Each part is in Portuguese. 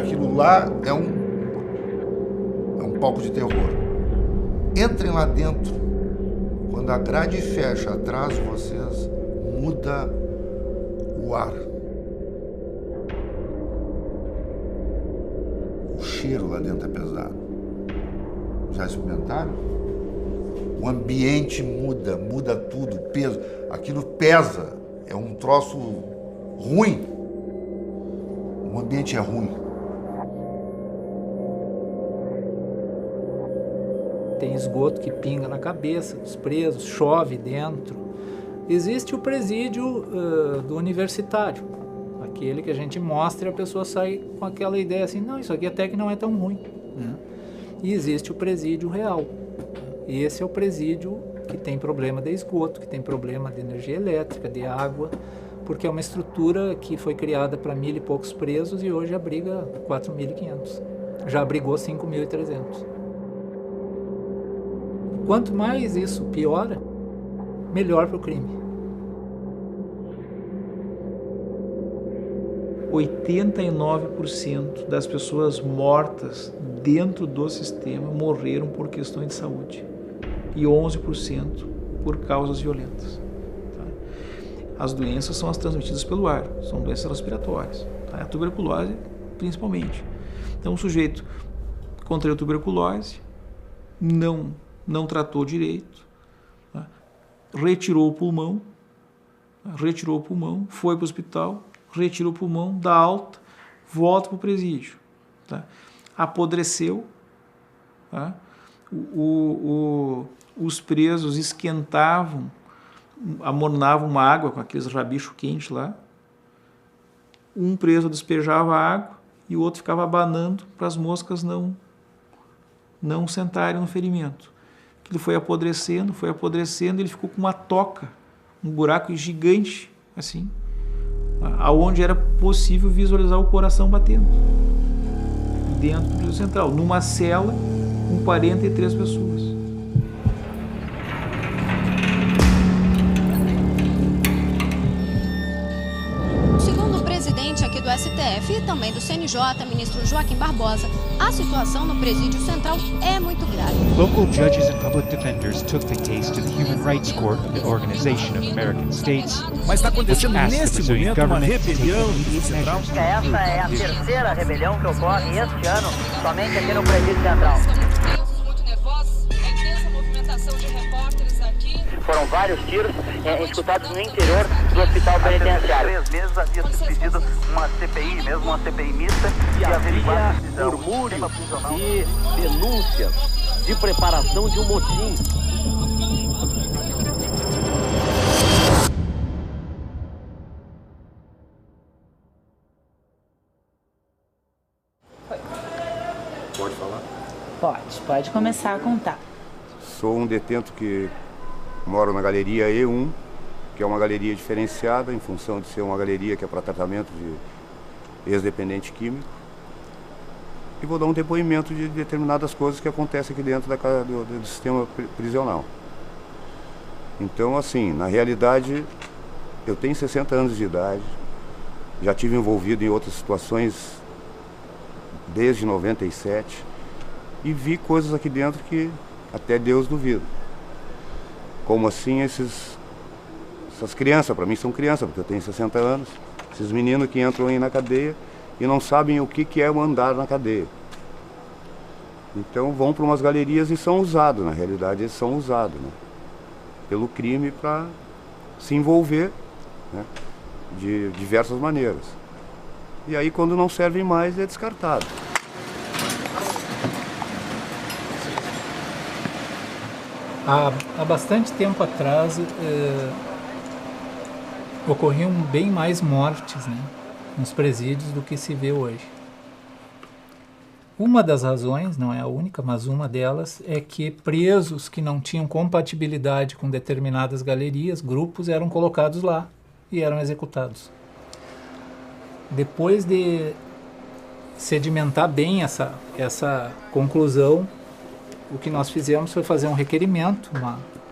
aquilo lá é um palco de terror. Entrem lá dentro. Quando a grade fecha atrás de vocês, muda o ar. O cheiro lá dentro é pesado. Já experimentaram? O ambiente muda tudo, o peso. Aquilo pesa, é um troço ruim. O ambiente é ruim. Tem esgoto que pinga na cabeça dos presos, chove dentro. Existe o presídio do universitário, aquele que a gente mostra e a pessoa sai com aquela ideia assim, não, isso aqui até que não é tão ruim, né? E existe o presídio real. E esse é o presídio que tem problema de esgoto, que tem problema de energia elétrica, de água, porque é uma estrutura que foi criada para 1.000 e poucos presos e hoje abriga 4.500. Já abrigou 5.300. Quanto mais isso piora, melhor para o crime. 89% das pessoas mortas dentro do sistema morreram por questões de saúde e 11% por causas violentas. Tá? As doenças são as transmitidas pelo ar, são doenças respiratórias, tá? A tuberculose principalmente. Então o sujeito contraiu tuberculose, não tratou direito, tá? retirou o pulmão, foi para o hospital, retira o pulmão, dá alta, volta para o presídio. Tá? Apodreceu, tá? Os presos esquentavam, amornavam uma água com aqueles rabichos quentes lá. Um preso despejava a água e o outro ficava abanando para as moscas não sentarem no ferimento. Aquilo foi apodrecendo, ele ficou com uma toca, um buraco gigante, assim, aonde era possível visualizar o coração batendo, dentro do presídio central, numa cela com 43 pessoas. Segundo o presidente aqui do STF e também do CNJ, ministro Joaquim Barbosa, a situação no presídio central é muito grave. Local judges and public defenders took the case to the Human Rights Court, the Organization of American States. Mas está acontecendo nesse momento uma rebelião no central. Essa é a terceira rebelião que ocorre este ano, somente aqui no presídio central. Estamos muito nervosos, a intensa movimentação de repórteres aqui. Foram vários tiros escutados no interior do hospital penitenciário. 3 meses havia se pedido uma CPI, mesmo uma CPI mista, e havia murmúrios e denúncias de preparação de um motim. Pode falar? Pode começar a contar. Sou um detento que moro na galeria E1, que é uma galeria diferenciada em função de ser uma galeria que é para tratamento de ex-dependente químico. E vou dar um depoimento de determinadas coisas que acontecem aqui dentro do sistema prisional. Então, assim, na realidade, eu tenho 60 anos de idade, já tive envolvido em outras situações desde 97 e vi coisas aqui dentro que até Deus duvida. Como assim essas crianças, para mim são crianças, porque eu tenho 60 anos, esses meninos que entram aí na cadeia e não sabem o que é mandar na cadeia. Então vão para umas galerias e são usados, na realidade eles são usados, né, pelo crime para se envolver, né, de diversas maneiras. E aí quando não servem mais é descartado. Há bastante tempo atrás ocorriam bem mais mortes, né, nos presídios do que se vê hoje. Uma das razões, não é a única, mas uma delas, é que presos que não tinham compatibilidade com determinadas galerias, grupos, eram colocados lá e eram executados. Depois de sedimentar bem essa conclusão, o que nós fizemos foi fazer um requerimento,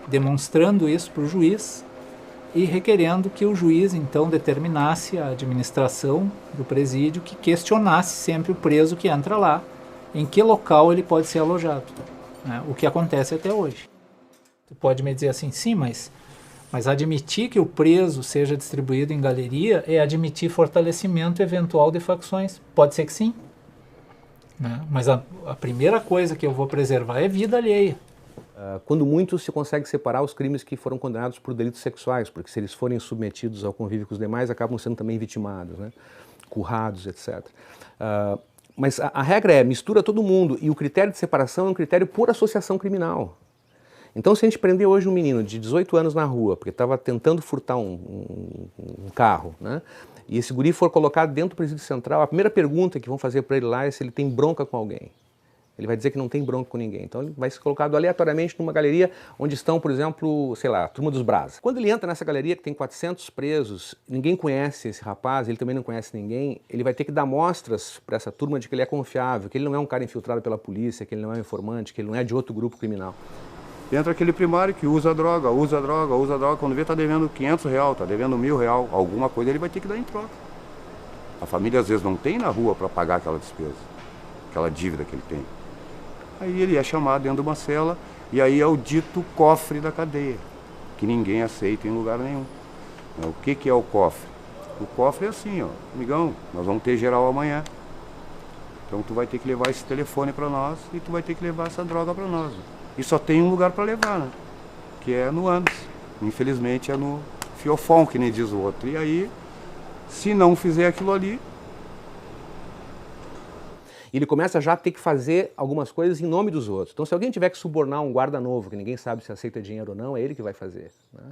demonstrando isso para o juiz, e requerendo que o juiz, então, determinasse a administração do presídio que questionasse sempre o preso que entra lá, em que local ele pode ser alojado, né? O que acontece até hoje. Tu pode me dizer assim, sim, mas admitir que o preso seja distribuído em galeria é admitir fortalecimento eventual de facções. Pode ser que sim, né? Mas a primeira coisa que eu vou preservar é vida alheia. Quando muito se consegue separar os crimes que foram condenados por delitos sexuais, porque se eles forem submetidos ao convívio com os demais, acabam sendo também vitimados, né? Currados, etc. Mas a regra é, mistura todo mundo, e o critério de separação é um critério por associação criminal. Então, se a gente prender hoje um menino de 18 anos na rua, porque estava tentando furtar um carro, né? E esse guri for colocado dentro do presídio central, a primeira pergunta que vão fazer para ele lá é se ele tem bronca com alguém. Ele vai dizer que não tem bronca com ninguém. Então ele vai ser colocado aleatoriamente numa galeria onde estão, por exemplo, sei lá, a turma dos Brasa. Quando ele entra nessa galeria que tem 400 presos, ninguém conhece esse rapaz, ele também não conhece ninguém, ele vai ter que dar mostras para essa turma de que ele é confiável, que ele não é um cara infiltrado pela polícia, que ele não é um informante, que ele não é de outro grupo criminal. Entra aquele primário que usa droga, quando vê tá devendo R$500, tá devendo R$1.000, alguma coisa ele vai ter que dar em troca. A família às vezes não tem na rua para pagar aquela despesa, aquela dívida que ele tem. Aí ele é chamado dentro de uma cela e aí é o dito cofre da cadeia, que ninguém aceita em lugar nenhum. O que é o cofre? O cofre é assim, ó, amigão, nós vamos ter geral amanhã. Então tu vai ter que levar esse telefone para nós e tu vai ter que levar essa droga para nós. E só tem um lugar para levar, né? Que é no AMS. Infelizmente é no fiofão, que nem diz o outro. E aí, se não fizer aquilo ali... Ele começa já a ter que fazer algumas coisas em nome dos outros. Então, se alguém tiver que subornar um guarda novo, que ninguém sabe se aceita dinheiro ou não, é ele que vai fazer, né?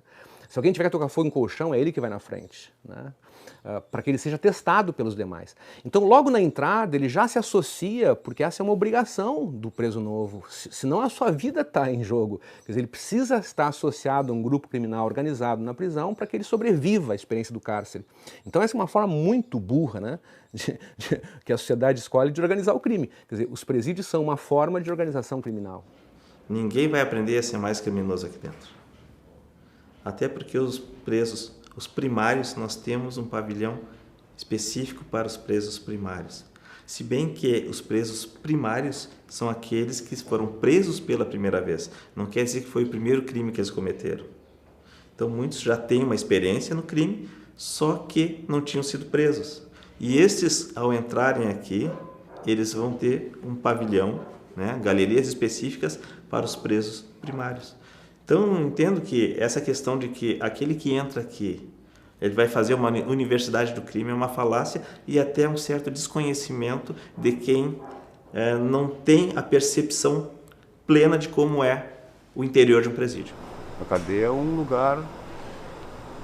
Se alguém tiver que tocar fogo em colchão, é ele que vai na frente, né? Para que ele seja testado pelos demais. Então, logo na entrada, ele já se associa, porque essa é uma obrigação do preso novo, senão a sua vida está em jogo. Quer dizer, ele precisa estar associado a um grupo criminal organizado na prisão para que ele sobreviva à experiência do cárcere. Então, essa é uma forma muito burra, né, que a sociedade escolhe de organizar o crime. Quer dizer, os presídios são uma forma de organização criminal. Ninguém vai aprender a ser mais criminoso aqui dentro. Até porque os presos, os primários, nós temos um pavilhão específico para os presos primários. Se bem que os presos primários são aqueles que foram presos pela primeira vez. Não quer dizer que foi o primeiro crime que eles cometeram. Então muitos já têm uma experiência no crime, só que não tinham sido presos. E esses, ao entrarem aqui, eles vão ter um pavilhão, né, galerias específicas para os presos primários. Então, eu entendo que essa questão de que aquele que entra aqui, ele vai fazer uma universidade do crime é uma falácia e até um certo desconhecimento de quem não tem a percepção plena de como é o interior de um presídio. A cadeia é um lugar,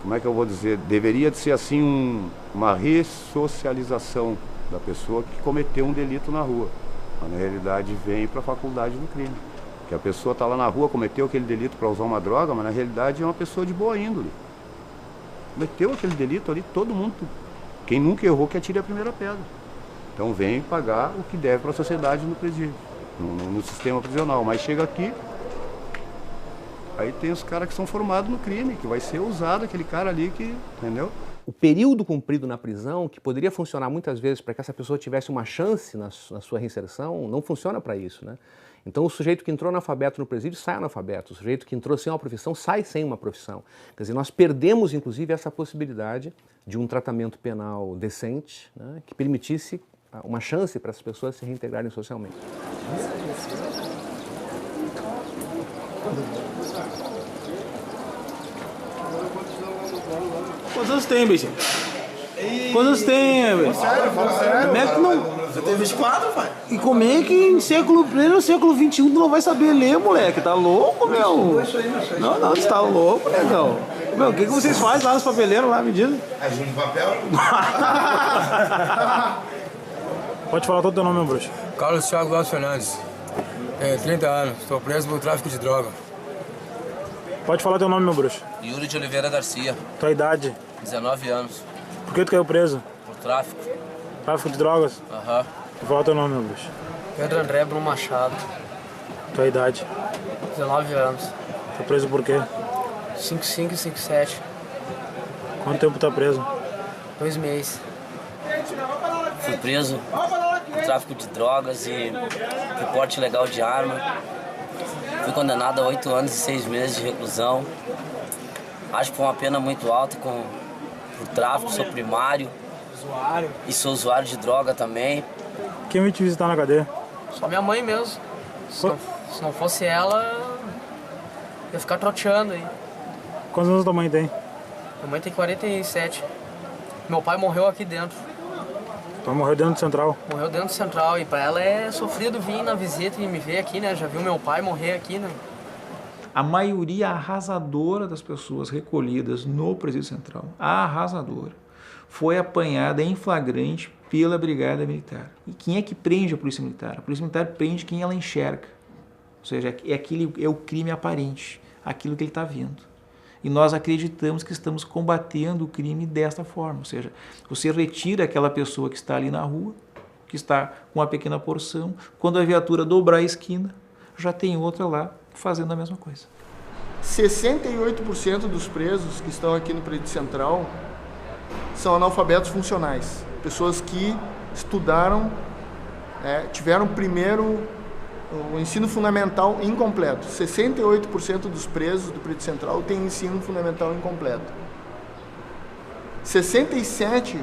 como é que eu vou dizer, deveria de ser assim uma ressocialização da pessoa que cometeu um delito na rua. Mas, na realidade, vem para a faculdade do crime. Que a pessoa está lá na rua, cometeu aquele delito para usar uma droga, mas na realidade é uma pessoa de boa índole. Cometeu aquele delito ali, todo mundo, quem nunca errou que atire a primeira pedra. Então vem pagar o que deve para a sociedade no presídio, no sistema prisional. Mas chega aqui, aí tem os caras que são formados no crime, que vai ser usado aquele cara ali que, entendeu? O período cumprido na prisão, que poderia funcionar muitas vezes para que essa pessoa tivesse uma chance na sua reinserção, não funciona para isso, né? Então o sujeito que entrou analfabeto no presídio sai analfabeto, o sujeito que entrou sem uma profissão sai sem uma profissão. Quer dizer, nós perdemos inclusive essa possibilidade de um tratamento penal decente, né, que permitisse uma chance para essas pessoas se reintegrarem socialmente. Quantos anos tem, bichinho? Quantos anos tem, velho? Fala sério. Como é que não... Você tem 24, pai? E como é que em pleno século XXI tu não vai saber ler, moleque? Tá louco, meu? Não, você tá louco, negão. Meu, o que vocês fazem lá nos papeleiros, lá, me diz? Ajuda no papel? Pode falar todo o teu nome, meu bruxo. Carlos Thiago Góes Fernandes. Tenho 30 anos, estou preso por tráfico de droga. Pode falar teu nome, meu bruxo. Yuri de Oliveira Garcia. Tua idade? 19 anos. Por que tu caiu preso? Por tráfico. Tráfico de drogas? Aham. Vou falar teu nome, meu bruxo. Pedro André Bruno Machado. Tua idade? 19 anos. Tá preso por quê? 55 e 57. Quanto tempo tá preso? 2 meses. Fui preso por tráfico de drogas e por porte ilegal de arma. Fui condenado a 8 anos e 6 meses de reclusão. Acho que foi uma pena muito alta por tráfico, sou primário. E sou usuário de droga também. Quem veio te visitar na cadeia? Só minha mãe mesmo. Se não fosse ela, ia ficar troteando aí. Quantos anos tua mãe tem? Minha mãe tem 47. Meu pai morreu aqui dentro. Tua morreu dentro do Central? Morreu Morreu dentro do Central. E pra ela é sofrido vir na visita e me ver aqui, né? Já viu meu pai morrer aqui, né? A maioria arrasadora das pessoas recolhidas no Presídio Central, arrasadora, foi apanhada em flagrante pela Brigada Militar. E quem é que prende a Polícia Militar? A Polícia Militar prende quem ela enxerga. Ou seja, é o crime aparente, aquilo que ele está vendo. E nós acreditamos que estamos combatendo o crime desta forma. Ou seja, você retira aquela pessoa que está ali na rua, que está com uma pequena porção, quando a viatura dobrar a esquina, já tem outra lá fazendo a mesma coisa. 68% dos presos que estão aqui no Presídio Central são analfabetos funcionais. Pessoas que estudaram, tiveram primeiro o ensino fundamental incompleto. 68% dos presos do Presídio Central têm ensino fundamental incompleto. 67%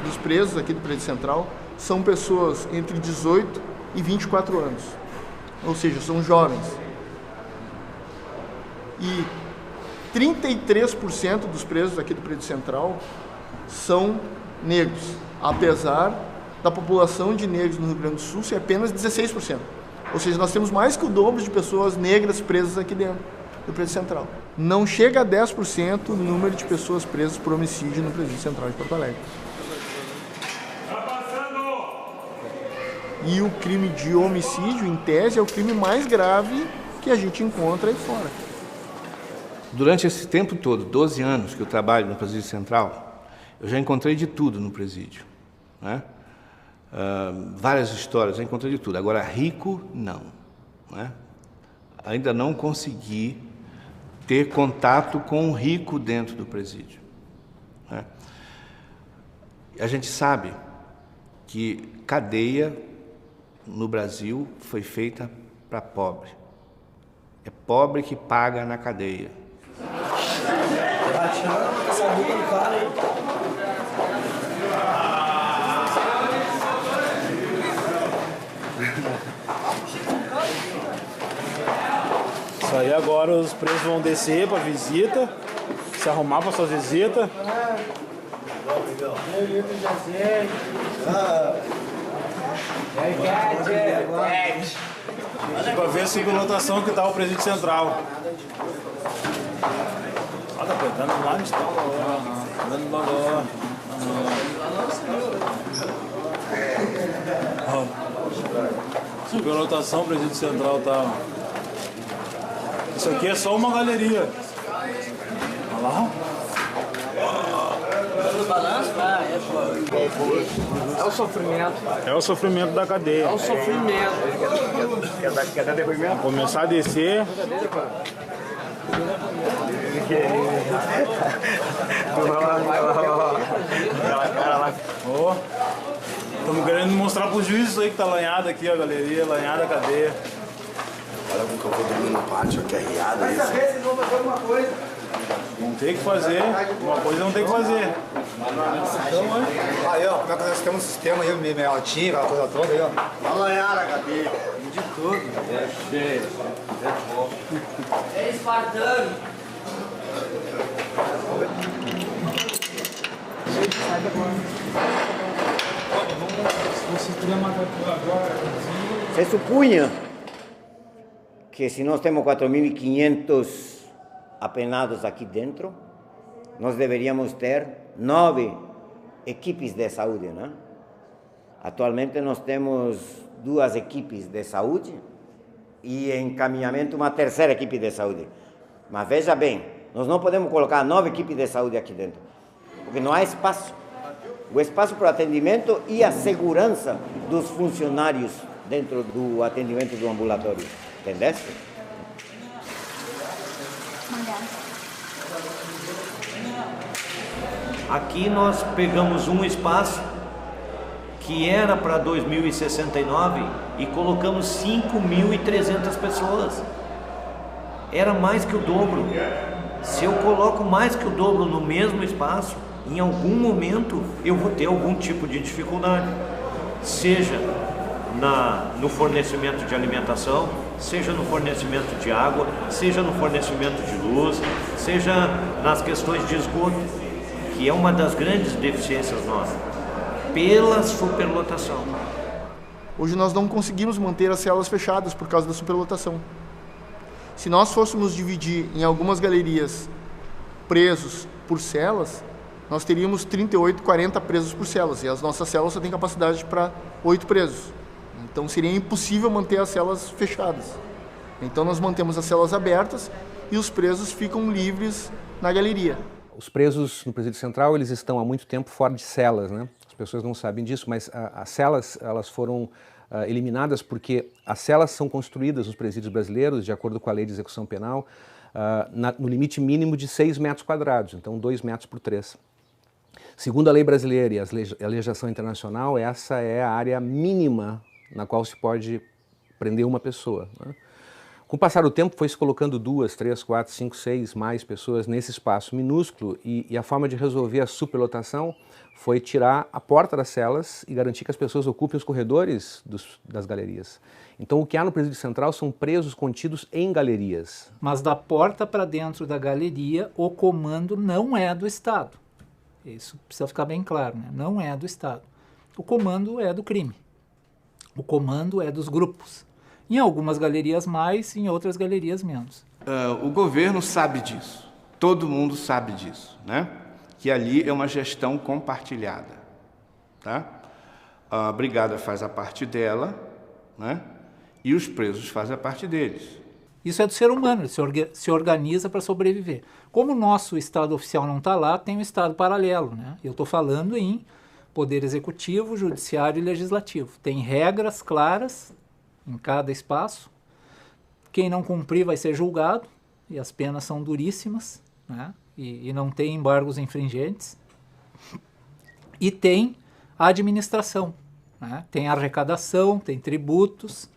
dos presos aqui do Presídio Central são pessoas entre 18 e 24 anos. Ou seja, são jovens. E 33% dos presos aqui do Presídio Central são negros, apesar da população de negros no Rio Grande do Sul ser apenas 16%. Ou seja, nós temos mais que o dobro de pessoas negras presas aqui dentro do Presídio Central. Não chega a 10% o número de pessoas presas por homicídio no Presídio Central de Porto Alegre. E o crime de homicídio, em tese, é o crime mais grave que a gente encontra aí fora. Durante esse tempo todo, 12 anos que eu trabalho no Presídio Central, eu já encontrei de tudo no presídio, né? Várias histórias, já encontrei de tudo. Agora, rico, não, né? Ainda não consegui ter contato com um rico dentro do presídio, né? A gente sabe que cadeia no Brasil foi feita para pobre. É pobre que paga na cadeia. Isso aí, agora os presos vão descer para visita, se arrumar para sua visita. Para ver a superlotação que está o Presídio Central. Olha, apertando lá, está andando devagar. Superlotação, Presídio Central tá. Isso aqui é só uma galeria. Olha lá. É o sofrimento. É o sofrimento da cadeia. É o sofrimento. Quer dar depoimento? Começar a descer. Estamos querendo mostrar para os juízes isso aí que tá lanhado aqui, a galeria, lanhada a cadeia. Olha como que eu vou dormir no pátio, que é riado isso. Dessa vez vocês vão fazer alguma coisa. Não tem que fazer, uma coisa não tem que fazer. Aí, ó, como é que nós temos um sistema aí, meio altinho, aquela coisa toda aí, ó. Alanhar a cadeia, de tudo. É espartano. Se supunha que se nós temos 4.500 apenados aqui dentro, nós deveríamos ter 9 equipes de saúde, né? Atualmente nós temos 2 equipes de saúde e em encaminhamento uma terceira equipe de saúde. Mas veja bem, nós não podemos colocar 9 equipes de saúde aqui dentro, porque não há espaço. O espaço para o atendimento e a segurança dos funcionários dentro do atendimento do ambulatório. Entendeste? Aqui nós pegamos um espaço que era para 2069 e colocamos 5.300 pessoas. Era mais que o dobro. Se eu coloco mais que o dobro no mesmo espaço, em algum momento eu vou ter algum tipo de dificuldade. Seja no fornecimento de alimentação, seja no fornecimento de água, seja no fornecimento de luz, seja nas questões de esgoto, que é uma das grandes deficiências nossas, pela superlotação. Hoje nós não conseguimos manter as celas fechadas por causa da superlotação. Se nós fôssemos dividir em algumas galerias presos por celas, nós teríamos 38, 40 presos por celas, e as nossas celas só têm capacidade para 8 presos. Então seria impossível manter as celas fechadas. Então nós mantemos as celas abertas e os presos ficam livres na galeria. Os presos no Presídio Central, eles estão há muito tempo fora de celas, né? As pessoas não sabem disso, mas as celas, elas foram eliminadas porque as celas são construídas nos presídios brasileiros, de acordo com a Lei de Execução Penal, no limite mínimo de 6 metros quadrados, então 2 metros por 3. Segundo a lei brasileira e a legislação internacional, essa é a área mínima na qual se pode prender uma pessoa, né? Com o passar do tempo foi se colocando 2, 3, 4, 5, 6 mais pessoas nesse espaço minúsculo e a forma de resolver a superlotação foi tirar a porta das celas e garantir que as pessoas ocupem os corredores das galerias. Então o que há no Presídio Central são presos contidos em galerias. Mas da porta para dentro da galeria, o comando não é do Estado. Isso precisa ficar bem claro, né? Não é do Estado. O comando é do crime. O comando é dos grupos. Em algumas galerias mais, em outras galerias menos. O governo sabe disso. Todo mundo sabe disso, né? Que ali é uma gestão compartilhada, tá? A brigada faz a parte dela, né? E os presos fazem a parte deles. Isso é do ser humano, ele se organiza para sobreviver. Como o nosso Estado oficial não está lá, tem um Estado paralelo, né? Eu estou falando em Poder Executivo, Judiciário e Legislativo. Tem regras claras em cada espaço. Quem não cumprir vai ser julgado, e as penas são duríssimas, né? E não tem embargos infringentes. E tem a administração, né? Tem arrecadação, tem tributos,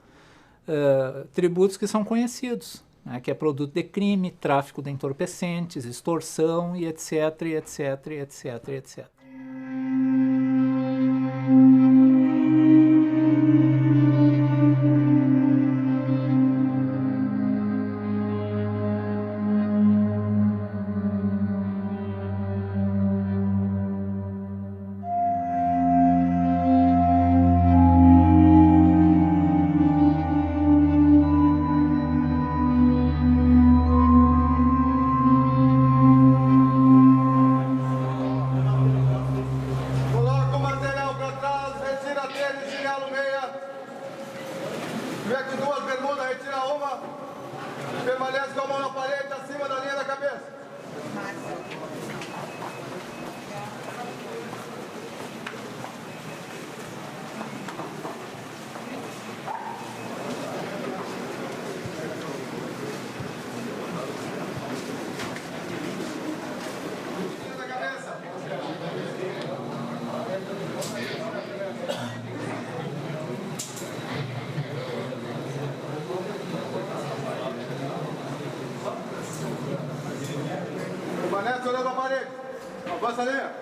tributos que são conhecidos, né? Que é produto de crime, tráfico de entorpecentes, extorsão e etc, etc, etc, etc. Permanece olhando a parede. Avança a linha.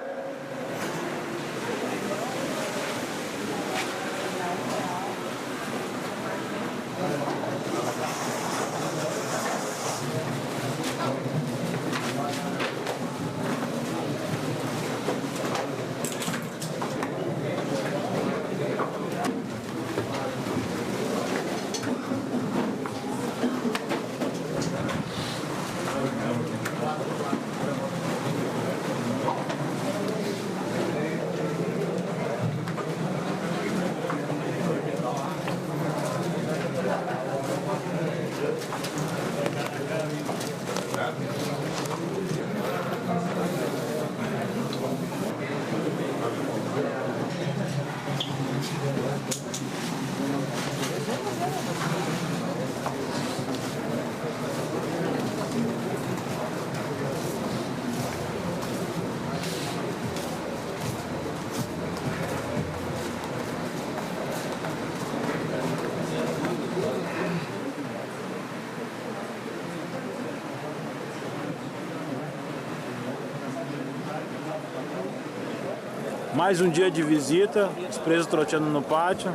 Mais um dia de visita, os presos troteando no pátio,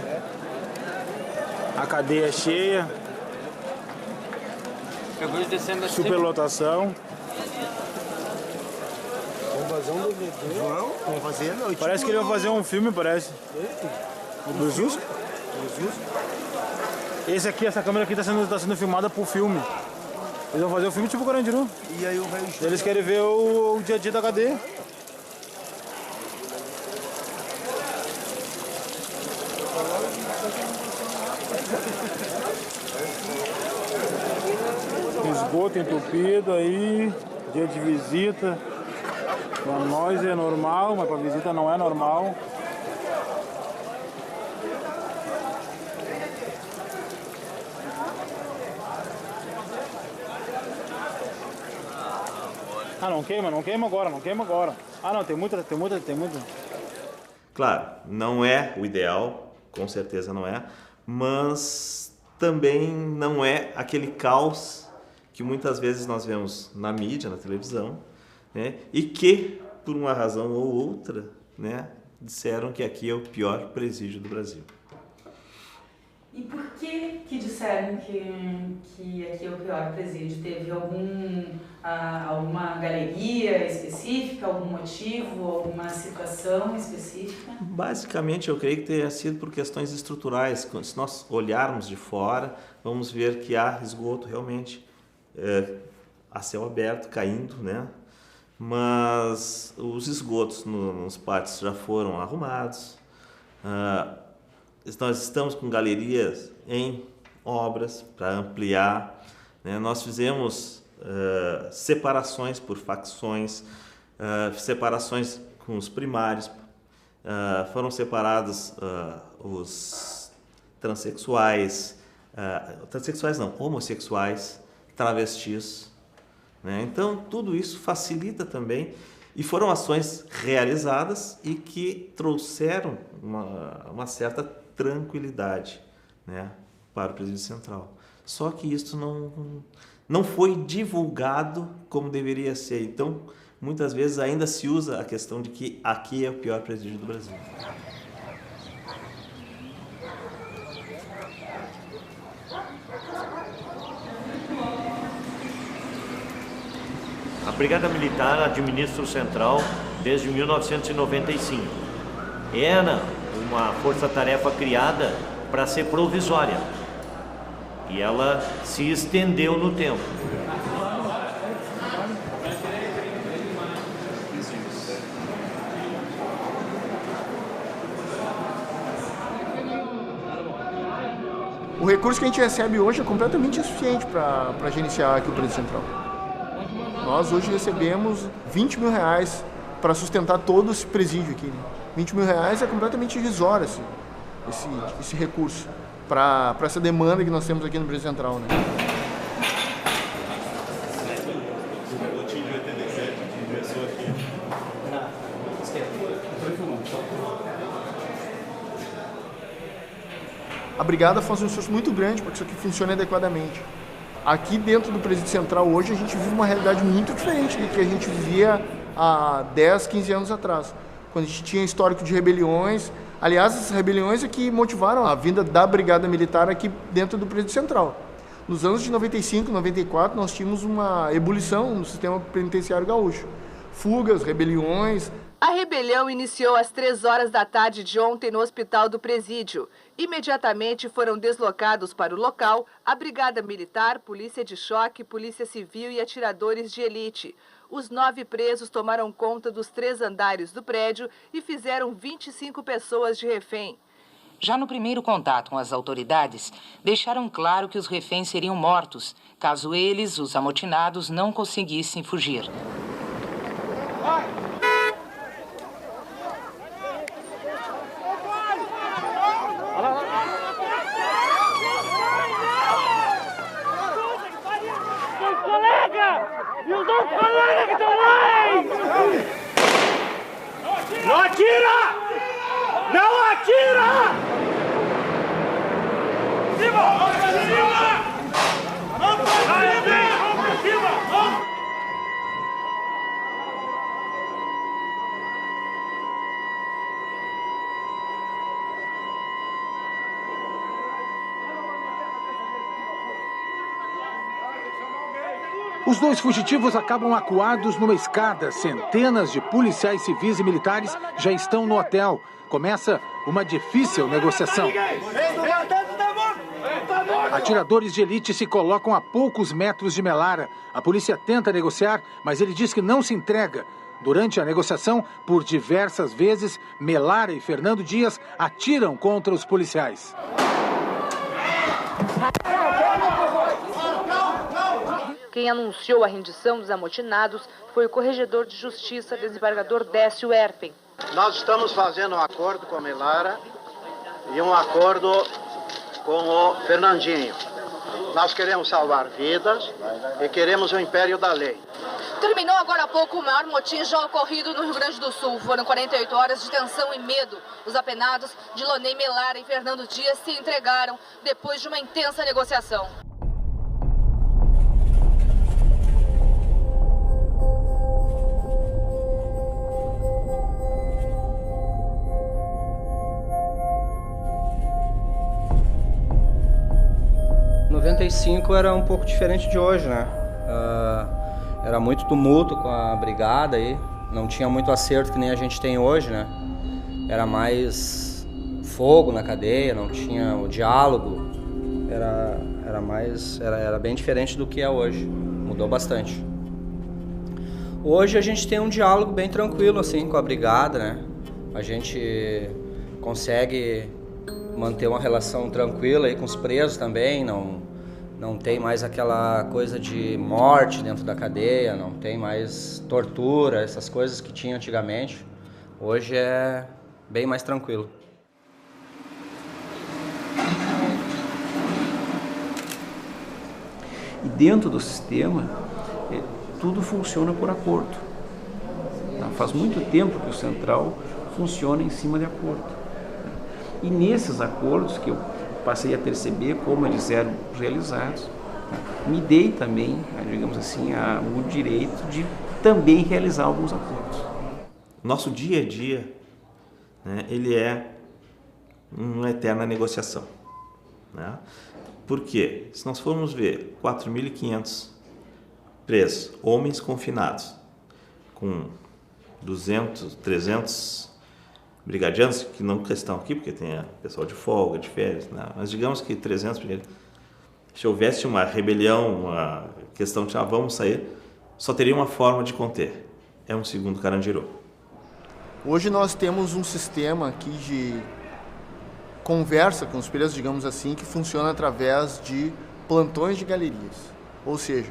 a cadeia cheia, superlotação. Vamos fazer um DVD. Vamos fazer, não. Parece que ele vai fazer um filme, parece. O do Jusco? Esse aqui, essa câmera aqui tá sendo filmada pro filme. Eles vão fazer o filme tipo Carandiru. E aí o velho... Eles querem ver o dia a dia da cadeia. Esgoto entupido aí, dia de visita. Para nós é normal, mas para visita não é normal. Ah, não queima agora. Ah, não, tem muita. Claro, não é o ideal, com certeza não é, mas também não é aquele caos que muitas vezes nós vemos na mídia, na televisão, né? E que, por uma razão ou outra, né, disseram que aqui é o pior presídio do Brasil. E por que disseram que aqui é o pior presídio? Teve alguma galeria específica, algum motivo, alguma situação específica? Basicamente, eu creio que tenha sido por questões estruturais. Se nós olharmos de fora, vamos ver que há esgoto realmente a céu aberto, caindo, né? Mas os esgotos nos pátios já foram arrumados. Nós estamos com galerias em obras para ampliar, né? Nós fizemos separações por facções, separações com os primários, foram separados os transexuais, homossexuais, travestis, né? Então tudo isso facilita também, e foram ações realizadas e que trouxeram uma certa tranquilidade, né, para o Presídio Central. Só que isso não foi divulgado como deveria ser. Então, muitas vezes ainda se usa a questão de que aqui é o pior presídio do Brasil. A Brigada Militar administra o Central desde 1995. Era uma força-tarefa criada para ser provisória e ela se estendeu no tempo. O recurso que a gente recebe hoje é completamente insuficiente para gerenciar aqui o Presídio Central. Nós hoje recebemos 20 mil reais para sustentar todo esse presídio aqui. 20 mil reais é completamente irrisório esse recurso para essa demanda que nós temos aqui no Presídio Central, né? A Brigada faz um esforço muito grande para que isso aqui funcione adequadamente. Aqui dentro do Presídio Central hoje a gente vive uma realidade muito diferente do que a gente vivia há 10, 15 anos atrás, quando a gente tinha histórico de rebeliões. Aliás, essas rebeliões é que motivaram a vinda da Brigada Militar aqui dentro do Presídio Central. Nos anos de 95, 94, nós tínhamos uma ebulição no sistema penitenciário gaúcho. Fugas, rebeliões. A rebelião iniciou às 3 horas da tarde de ontem no Hospital do Presídio. Imediatamente foram deslocados para o local a Brigada Militar, Polícia de Choque, Polícia Civil e atiradores de elite. Os 9 presos tomaram conta dos 3 andares do prédio e fizeram 25 pessoas de refém. Já no primeiro contato com as autoridades, deixaram claro que os reféns seriam mortos, caso eles, os amotinados, não conseguissem fugir. E os outros colegas que estão lá, hein? Não atira! Não atira! Cima! Vamos pra cima! Vamos pra cima! Vamos! Os dois fugitivos acabam acuados numa escada. Centenas de policiais civis e militares já estão no hotel. Começa uma difícil negociação. Atiradores de elite se colocam a poucos metros de Melara. A polícia tenta negociar, mas ele diz que não se entrega. Durante a negociação, por diversas vezes, Melara e Fernando Dias atiram contra os policiais. Quem anunciou a rendição dos amotinados foi o corregedor de justiça, desembargador Décio Erpen. Nós estamos fazendo um acordo com a Melara e um acordo com o Fernandinho. Nós queremos salvar vidas e queremos o império da lei. Terminou agora há pouco o maior motim já ocorrido no Rio Grande do Sul. Foram 48 horas de tensão e medo. Os apenados Dilonei Melara e Fernando Dias se entregaram depois de uma intensa negociação. Em 95 era um pouco diferente de hoje, né? Era muito tumulto com a brigada aí, não tinha muito acerto que nem a gente tem hoje, né? Era mais fogo na cadeia, não tinha o diálogo, era bem diferente do que é hoje, mudou bastante. Hoje a gente tem um diálogo bem tranquilo assim com a brigada, né? A gente consegue manter uma relação tranquila aí com os presos também, não tem mais aquela coisa de morte dentro da cadeia, não tem mais tortura, essas coisas que tinha antigamente. Hoje é bem mais tranquilo. E dentro do sistema, tudo funciona por acordo. Faz muito tempo que o Central funciona em cima de acordo. E nesses acordos que eu passei a perceber como eles eram realizados, me dei também, digamos assim, o direito de também realizar alguns acordos. Nosso dia a dia, né, ele é uma eterna negociação. Né? Por quê? Se nós formos ver 4.500 presos, homens confinados, com 200, 300 brigadianos, que não estão aqui, porque tem pessoal de folga, de férias, né? Mas digamos que 300, se houvesse uma rebelião, uma questão de vamos sair, só teria uma forma de conter, é um segundo Carandiru. Hoje nós temos um sistema aqui de conversa com os presos, digamos assim, que funciona através de plantões de galerias. Ou seja,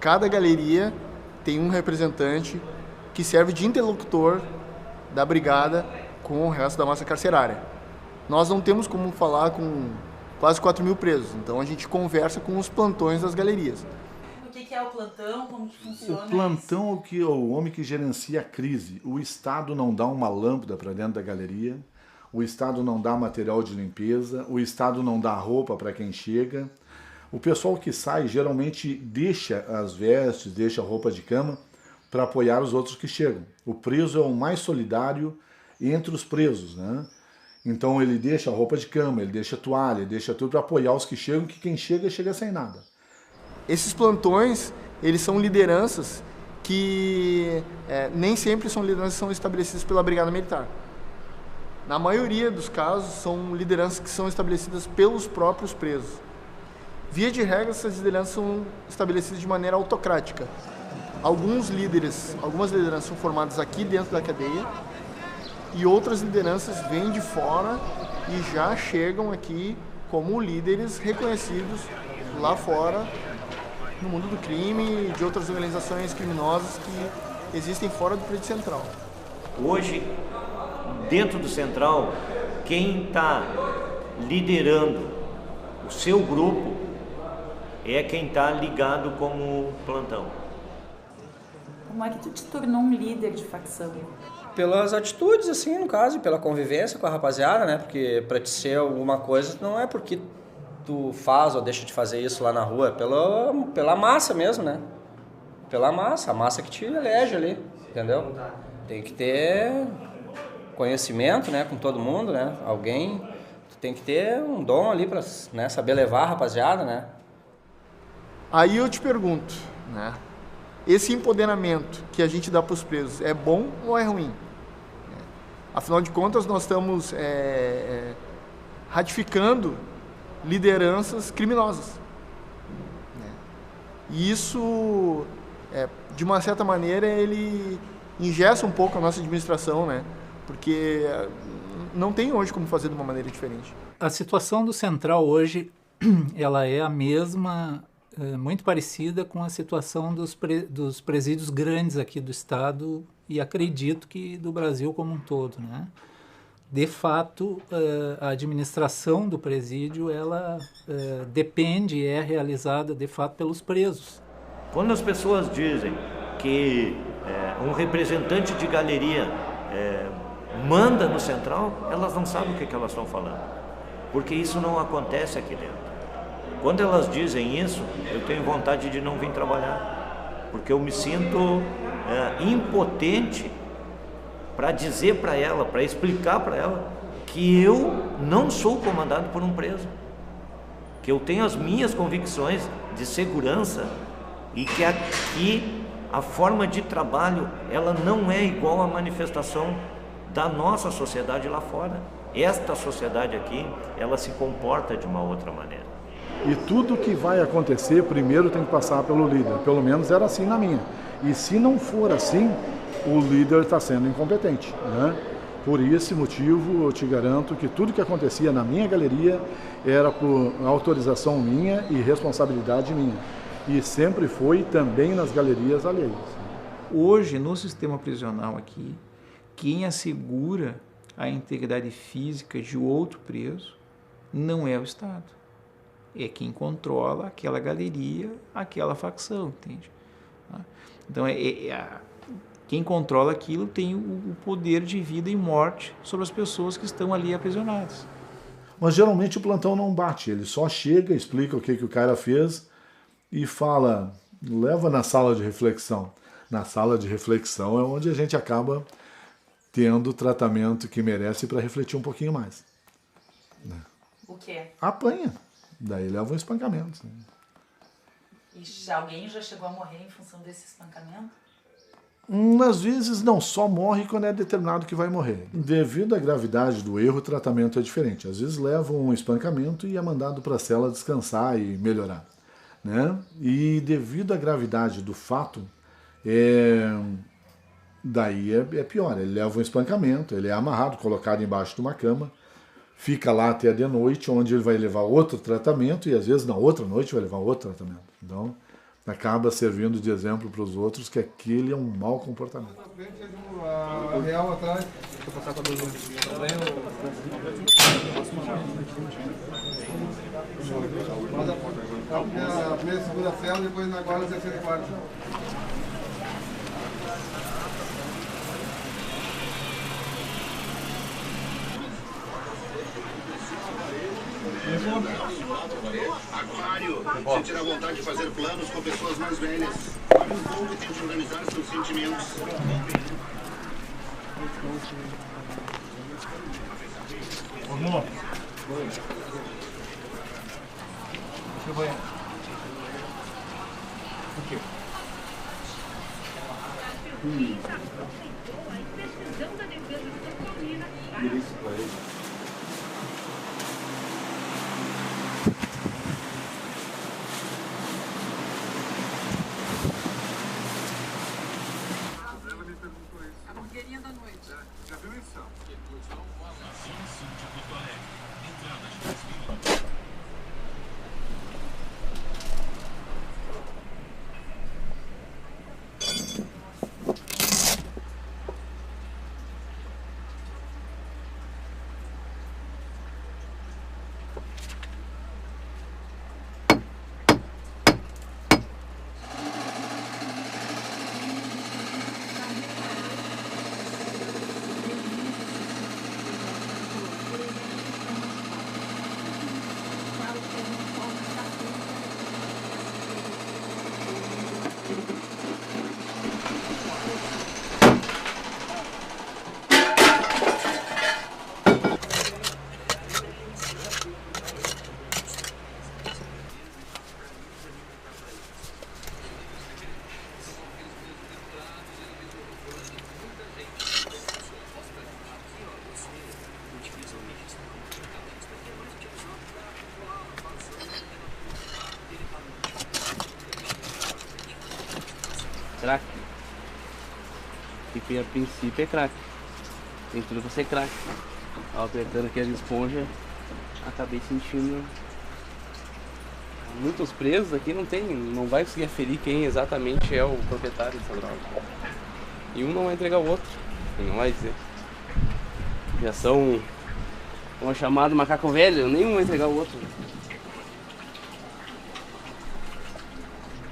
cada galeria tem um representante que serve de interlocutor da brigada com o resto da massa carcerária. Nós não temos como falar com quase 4.000 presos, então a gente conversa com os plantões das galerias. O que é o plantão? Como que funciona? O plantão é o homem que gerencia a crise. O Estado não dá uma lâmpada para dentro da galeria, o Estado não dá material de limpeza, o Estado não dá roupa para quem chega. O pessoal que sai geralmente deixa as vestes, deixa a roupa de cama para apoiar os outros que chegam. O preso é o mais solidário entre os presos, né? Então ele deixa a roupa de cama, ele deixa a toalha, ele deixa tudo para apoiar os que chegam, que quem chega sem nada. Esses plantões, eles são lideranças que nem sempre são lideranças que são estabelecidas pela Brigada Militar. Na maioria dos casos, são lideranças que são estabelecidas pelos próprios presos. Via de regra, essas lideranças são estabelecidas de maneira autocrática. Algumas lideranças são formadas aqui dentro da cadeia e outras lideranças vêm de fora e já chegam aqui como líderes reconhecidos lá fora, no mundo do crime e de outras organizações criminosas que existem fora do Prédio Central. Hoje, dentro do Central, quem está liderando o seu grupo é quem está ligado como plantão. Como é que tu te tornou um líder de facção? Pelas atitudes, assim, no caso, e pela convivência com a rapaziada, né? Porque pra te ser alguma coisa, não é porque tu faz ou deixa de fazer isso lá na rua, é pela massa mesmo, né? Pela massa, a massa que te elege ali, entendeu? Tem que ter conhecimento, né, com todo mundo, né? Alguém tem que ter um dom ali pra, né, saber levar a rapaziada, né? Aí eu te pergunto, né? Esse empoderamento que a gente dá para os presos é bom ou é ruim? Afinal de contas, nós estamos ratificando lideranças criminosas. E isso, de uma certa maneira, ele engessa um pouco a nossa administração, né? Porque não tem hoje como fazer de uma maneira diferente. A situação do Central hoje, ela é a mesma, muito parecida com a situação dos presídios grandes aqui do estado e acredito que do Brasil como um todo, né? De fato, a administração do presídio, ela depende, é realizada de fato pelos presos. Quando as pessoas dizem que um representante de galeria manda no Central, elas não sabem o que elas estão falando, porque isso não acontece aqui dentro. Quando elas dizem isso, eu tenho vontade de não vir trabalhar, porque eu me sinto impotente para dizer para ela, para explicar para ela que eu não sou comandado por um preso, que eu tenho as minhas convicções de segurança e que aqui a forma de trabalho ela não é igual à manifestação da nossa sociedade lá fora. Esta sociedade aqui, ela se comporta de uma outra maneira. E tudo que vai acontecer, primeiro tem que passar pelo líder. Pelo menos era assim na minha. E se não for assim, o líder está sendo incompetente, né? Por esse motivo, eu te garanto que tudo que acontecia na minha galeria era por autorização minha e responsabilidade minha. E sempre foi também nas galerias alheias. Hoje, no sistema prisional aqui, quem assegura a integridade física de outro preso não é o Estado. É quem controla aquela galeria, aquela facção, entende? Então, quem controla aquilo tem o poder de vida e morte sobre as pessoas que estão ali aprisionadas. Mas geralmente o plantão não bate, ele só chega, explica o que o cara fez e fala, leva na sala de reflexão. Na sala de reflexão é onde a gente acaba tendo o tratamento que merece para refletir um pouquinho mais. O quê? Apanha, daí leva um espancamento. E alguém já chegou a morrer em função desse espancamento? Às vezes não só morre quando é determinado que vai morrer. Devido à gravidade do erro, o tratamento é diferente. Às vezes leva um espancamento e é mandado para a cela descansar e melhorar, né? E devido à gravidade do fato, daí é pior. Ele leva um espancamento, ele é amarrado, colocado embaixo de uma cama, fica lá até de noite, onde ele vai levar outro tratamento e às vezes na outra noite vai levar outro tratamento. Então, acaba servindo de exemplo para os outros que aquele é um mau comportamento. A real atrás. Vou passar para 2 minutos. A primeira e segunda cela, depois na guarda, terceira e quarta. Aquário, sentir a vontade de fazer planos com pessoas mais velhas. Pare um pouco e tente organizar seus sentimentos. Amor. Deixa eu ver. O quê? Isso pra ele. crack. E a princípio é crack. Tem tudo pra ser crack. Ao apertando aqui as esponjas, acabei sentindo. Muitos presos aqui não vai conseguir aferir quem exatamente é o proprietário dessa droga. E um não vai entregar o outro, não vai dizer. Já são uma chamada macaco velho, nenhum vai entregar o outro.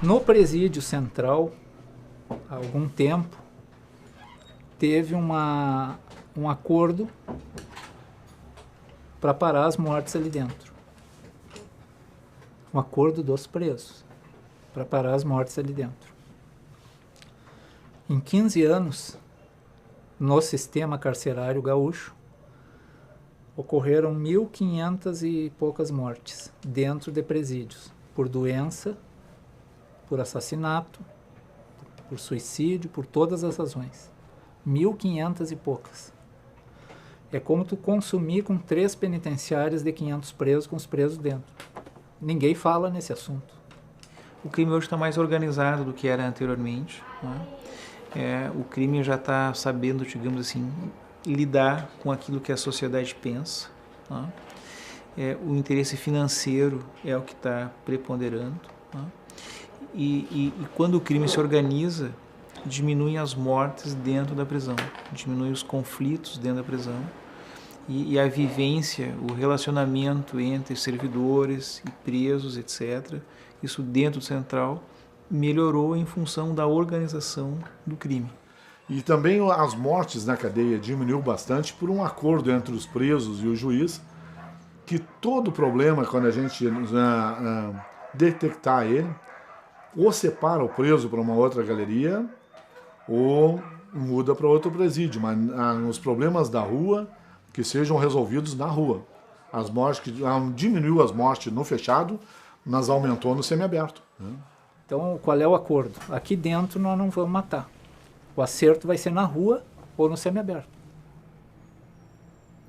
No presídio central, há algum tempo, teve um acordo para parar as mortes ali dentro. Um acordo dos presos para parar as mortes ali dentro. Em 15 anos, no sistema carcerário gaúcho, ocorreram 1.500 e poucas mortes dentro de presídios, por doença, por assassinato, por suicídio, por todas as razões. 1.500 e poucas. É como tu consumir com 3 penitenciárias de 500 presos com os presos dentro. Ninguém fala nesse assunto. O crime hoje está mais organizado do que era anteriormente, né? O crime já está sabendo, digamos assim, lidar com aquilo que a sociedade pensa, né? O interesse financeiro é o que está preponderando, né? E quando o crime se organiza, diminuem as mortes dentro da prisão, diminuem os conflitos dentro da prisão e a vivência, o relacionamento entre servidores e presos, etc., isso dentro do central melhorou em função da organização do crime. E também as mortes na cadeia diminuiu bastante por um acordo entre os presos e o juiz, que todo problema, quando a gente detectar ele, ou separa o preso para uma outra galeria, ou muda para outro presídio. Mas os problemas da rua, que sejam resolvidos na rua. As mortes, que diminuiu as mortes no fechado, mas aumentou no semiaberto, né? Então, qual é o acordo? Aqui dentro nós não vamos matar. O acerto vai ser na rua ou no semiaberto,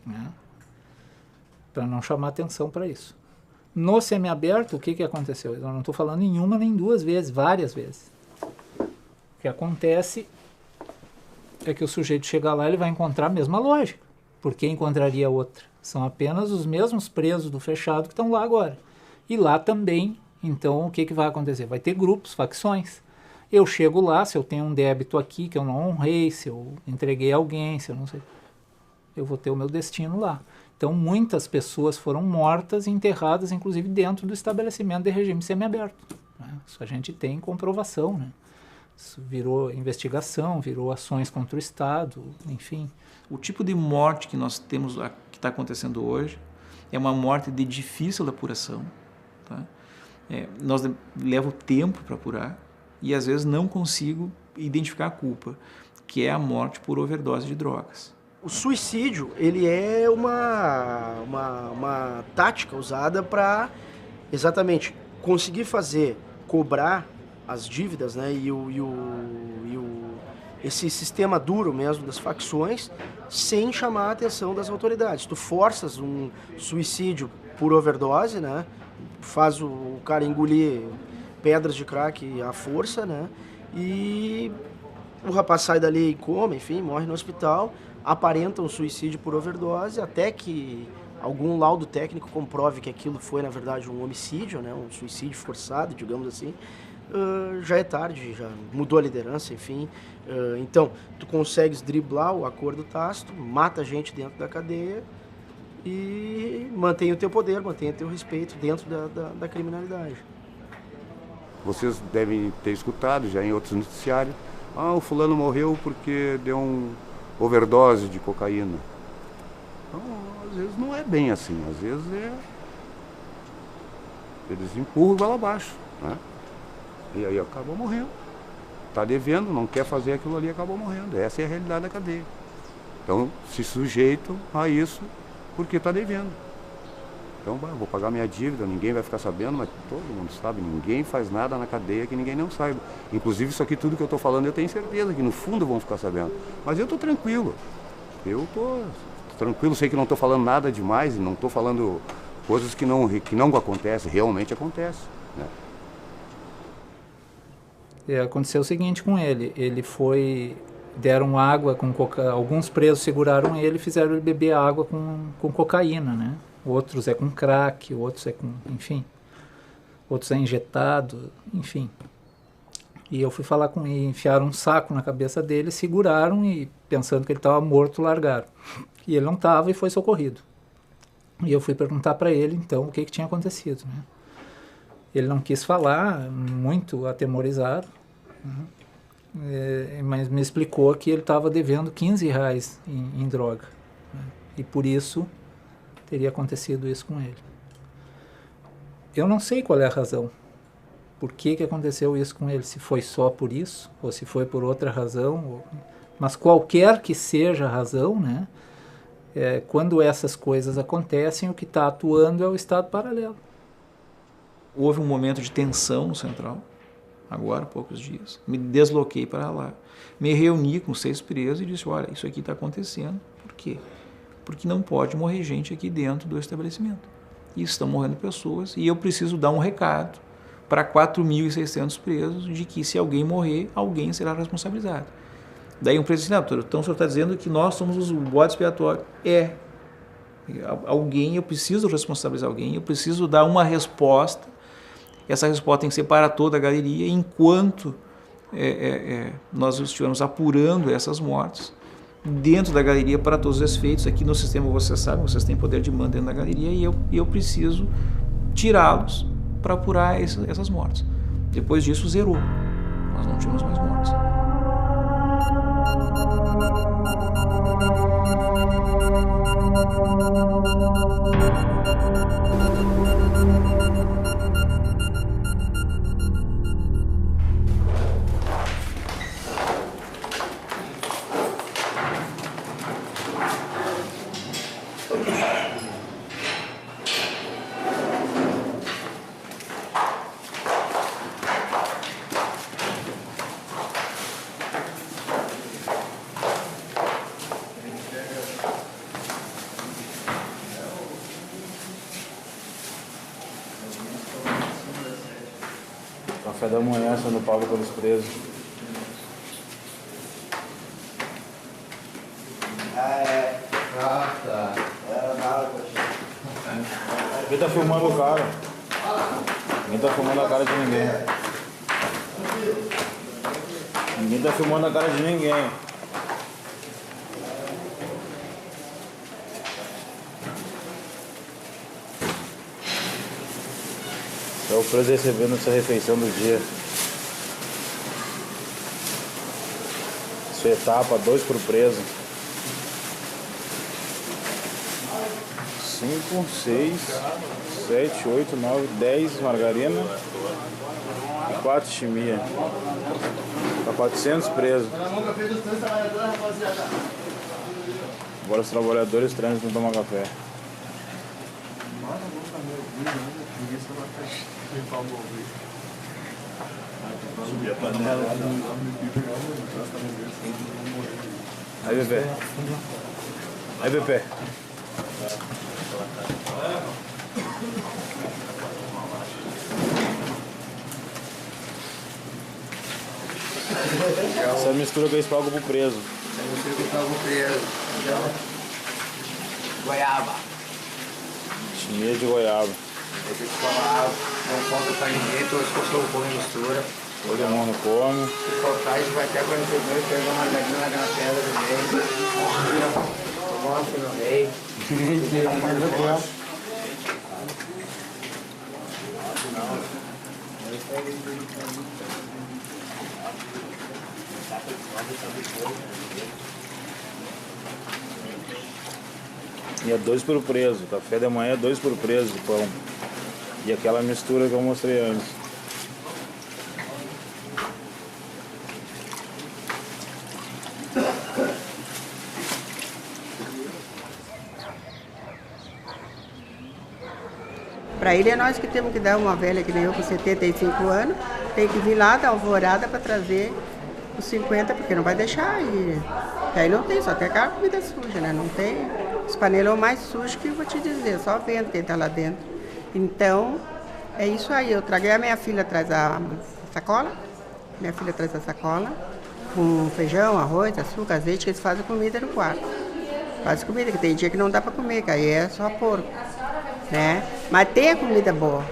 né? Para não chamar atenção para isso. No semiaberto, o que aconteceu? Eu não estou falando em uma nem duas vezes, várias vezes. O que acontece é que o sujeito chega lá, ele vai encontrar a mesma lógica. Por que encontraria outra? São apenas os mesmos presos do fechado que estão lá agora. E lá também, então, o que vai acontecer? Vai ter grupos, facções. Eu chego lá, se eu tenho um débito aqui que eu não honrei, se eu entreguei alguém, se eu não sei, eu vou ter o meu destino lá. Então, muitas pessoas foram mortas e enterradas, inclusive, dentro do estabelecimento de regime semiaberto, né? Isso a gente tem comprovação, né? Isso virou investigação, virou ações contra o Estado, enfim. O tipo de morte que nós temos, que está acontecendo hoje, é uma morte de difícil apuração, tá? Nós leva tempo para apurar e, às vezes, não consigo identificar a culpa, que é a morte por overdose de drogas. O suicídio, ele é uma tática usada para exatamente conseguir cobrar as dívidas, né, esse sistema duro mesmo das facções, sem chamar a atenção das autoridades. Tu forças um suicídio por overdose, né, faz o cara engolir pedras de crack à força, né, e o rapaz sai dali em coma, enfim, morre no hospital. Aparenta um suicídio por overdose, até que algum laudo técnico comprove que aquilo foi, na verdade, um homicídio, né, um suicídio forçado, digamos assim. Já é tarde, já mudou a liderança, enfim. Então, tu consegues driblar o acordo tácito, mata a gente dentro da cadeia e mantém o teu poder, mantém o teu respeito dentro da criminalidade. Vocês devem ter escutado já em outros noticiários, o fulano morreu porque deu overdose de cocaína. Então, às vezes não é bem assim, às vezes eles empurram igual abaixo, né? E aí acabou morrendo. Está devendo, não quer fazer aquilo ali, acabou morrendo. Essa é a realidade da cadeia. Então, se sujeitam a isso porque está devendo. Então, vou pagar minha dívida, ninguém vai ficar sabendo, mas todo mundo sabe, ninguém faz nada na cadeia que ninguém não saiba. Inclusive, isso aqui, tudo que eu estou falando, eu tenho certeza que no fundo vão ficar sabendo. Mas eu estou tranquilo. Eu estou tranquilo, sei que não estou falando nada demais, e não estou falando coisas que não acontecem, realmente acontecem, né? Aconteceu o seguinte com ele, deram água com alguns presos seguraram ele e fizeram ele beber água com cocaína, né? Outros é com crack, outros é com, enfim, outros é injetado, enfim. E eu fui falar com ele, enfiaram um saco na cabeça dele, seguraram e pensando que ele estava morto, largaram. E ele não estava e foi socorrido. E eu fui perguntar para ele, então, o que tinha acontecido, né? Ele não quis falar, muito atemorizado, né? Mas me explicou que ele estava devendo R$15 em droga, né? E por isso teria acontecido isso com ele. Eu não sei qual é a razão. Por que aconteceu isso com ele? Se foi só por isso, ou se foi por outra razão. Mas qualquer que seja a razão, né? Quando essas coisas acontecem, o que está atuando é o estado paralelo. Houve um momento de tensão no Central, agora há poucos dias. Me desloquei para lá. Me reuni com 6 presos e disse, olha, isso aqui está acontecendo. Por quê? Porque não pode morrer gente aqui dentro do estabelecimento. E estão morrendo pessoas e eu preciso dar um recado para 4.600 presos de que se alguém morrer, alguém será responsabilizado. Daí um preso disse, não, doutor, então o senhor está dizendo que nós somos o bode expiatório. Alguém, eu preciso responsabilizar alguém, eu preciso dar uma resposta. Essa resposta tem que ser para toda a galeria, enquanto nós estivermos apurando essas mortes dentro da galeria para todos os efeitos. Aqui no sistema, vocês sabem, vocês têm poder de mando dentro da galeria e eu preciso tirá-los para apurar essas mortes. Depois disso, zerou. Nós não tínhamos mais mortes. Café da manhã sendo pago pelos presos. Tá. Ninguém tá filmando o cara. Ninguém tá filmando a cara de ninguém. Ninguém tá filmando a cara de ninguém. É o preso recebendo essa refeição do dia. Sua etapa, 2 por preso. 5, 6, 7, 8, 9, 10 margarina e 4 chimia. Para 400 presos. Agora os trabalhadores transitam tomar café. Subir a panela. Aí, bebê. Aí, bebê. Essa mistura que eles pagam pro preso. Essa mistura que eles pagam pro preso. Goiaba. Chimia de goiaba. Eu tenho que falar, não conta pra ninguém, todos que eu como mistura. Todo mundo come. Se faltar, a gente vai até 42, pega uma margarina na pedra do meio. Mostra no meio. E é 2 por preso. Café da manhã é 2 por preso de pão. E aquela mistura que eu mostrei antes. Para ele é nós que temos que dar uma velha que nem eu com 75 anos, tem que vir lá da alvorada para trazer os 50, porque não vai deixar ir. E aí não tem, só tem aquela comida suja, né? Não tem. Os panelões mais sujos que eu vou te dizer, só vendo quem tá lá dentro. Então, é isso aí. Eu traguei, a minha filha traz a sacola, Minha filha traz a sacola com feijão, arroz, açúcar, azeite, que eles fazem comida no quarto. Fazem comida, que tem dia que não dá para comer, que aí é só porco, né? Mas tem a comida boa,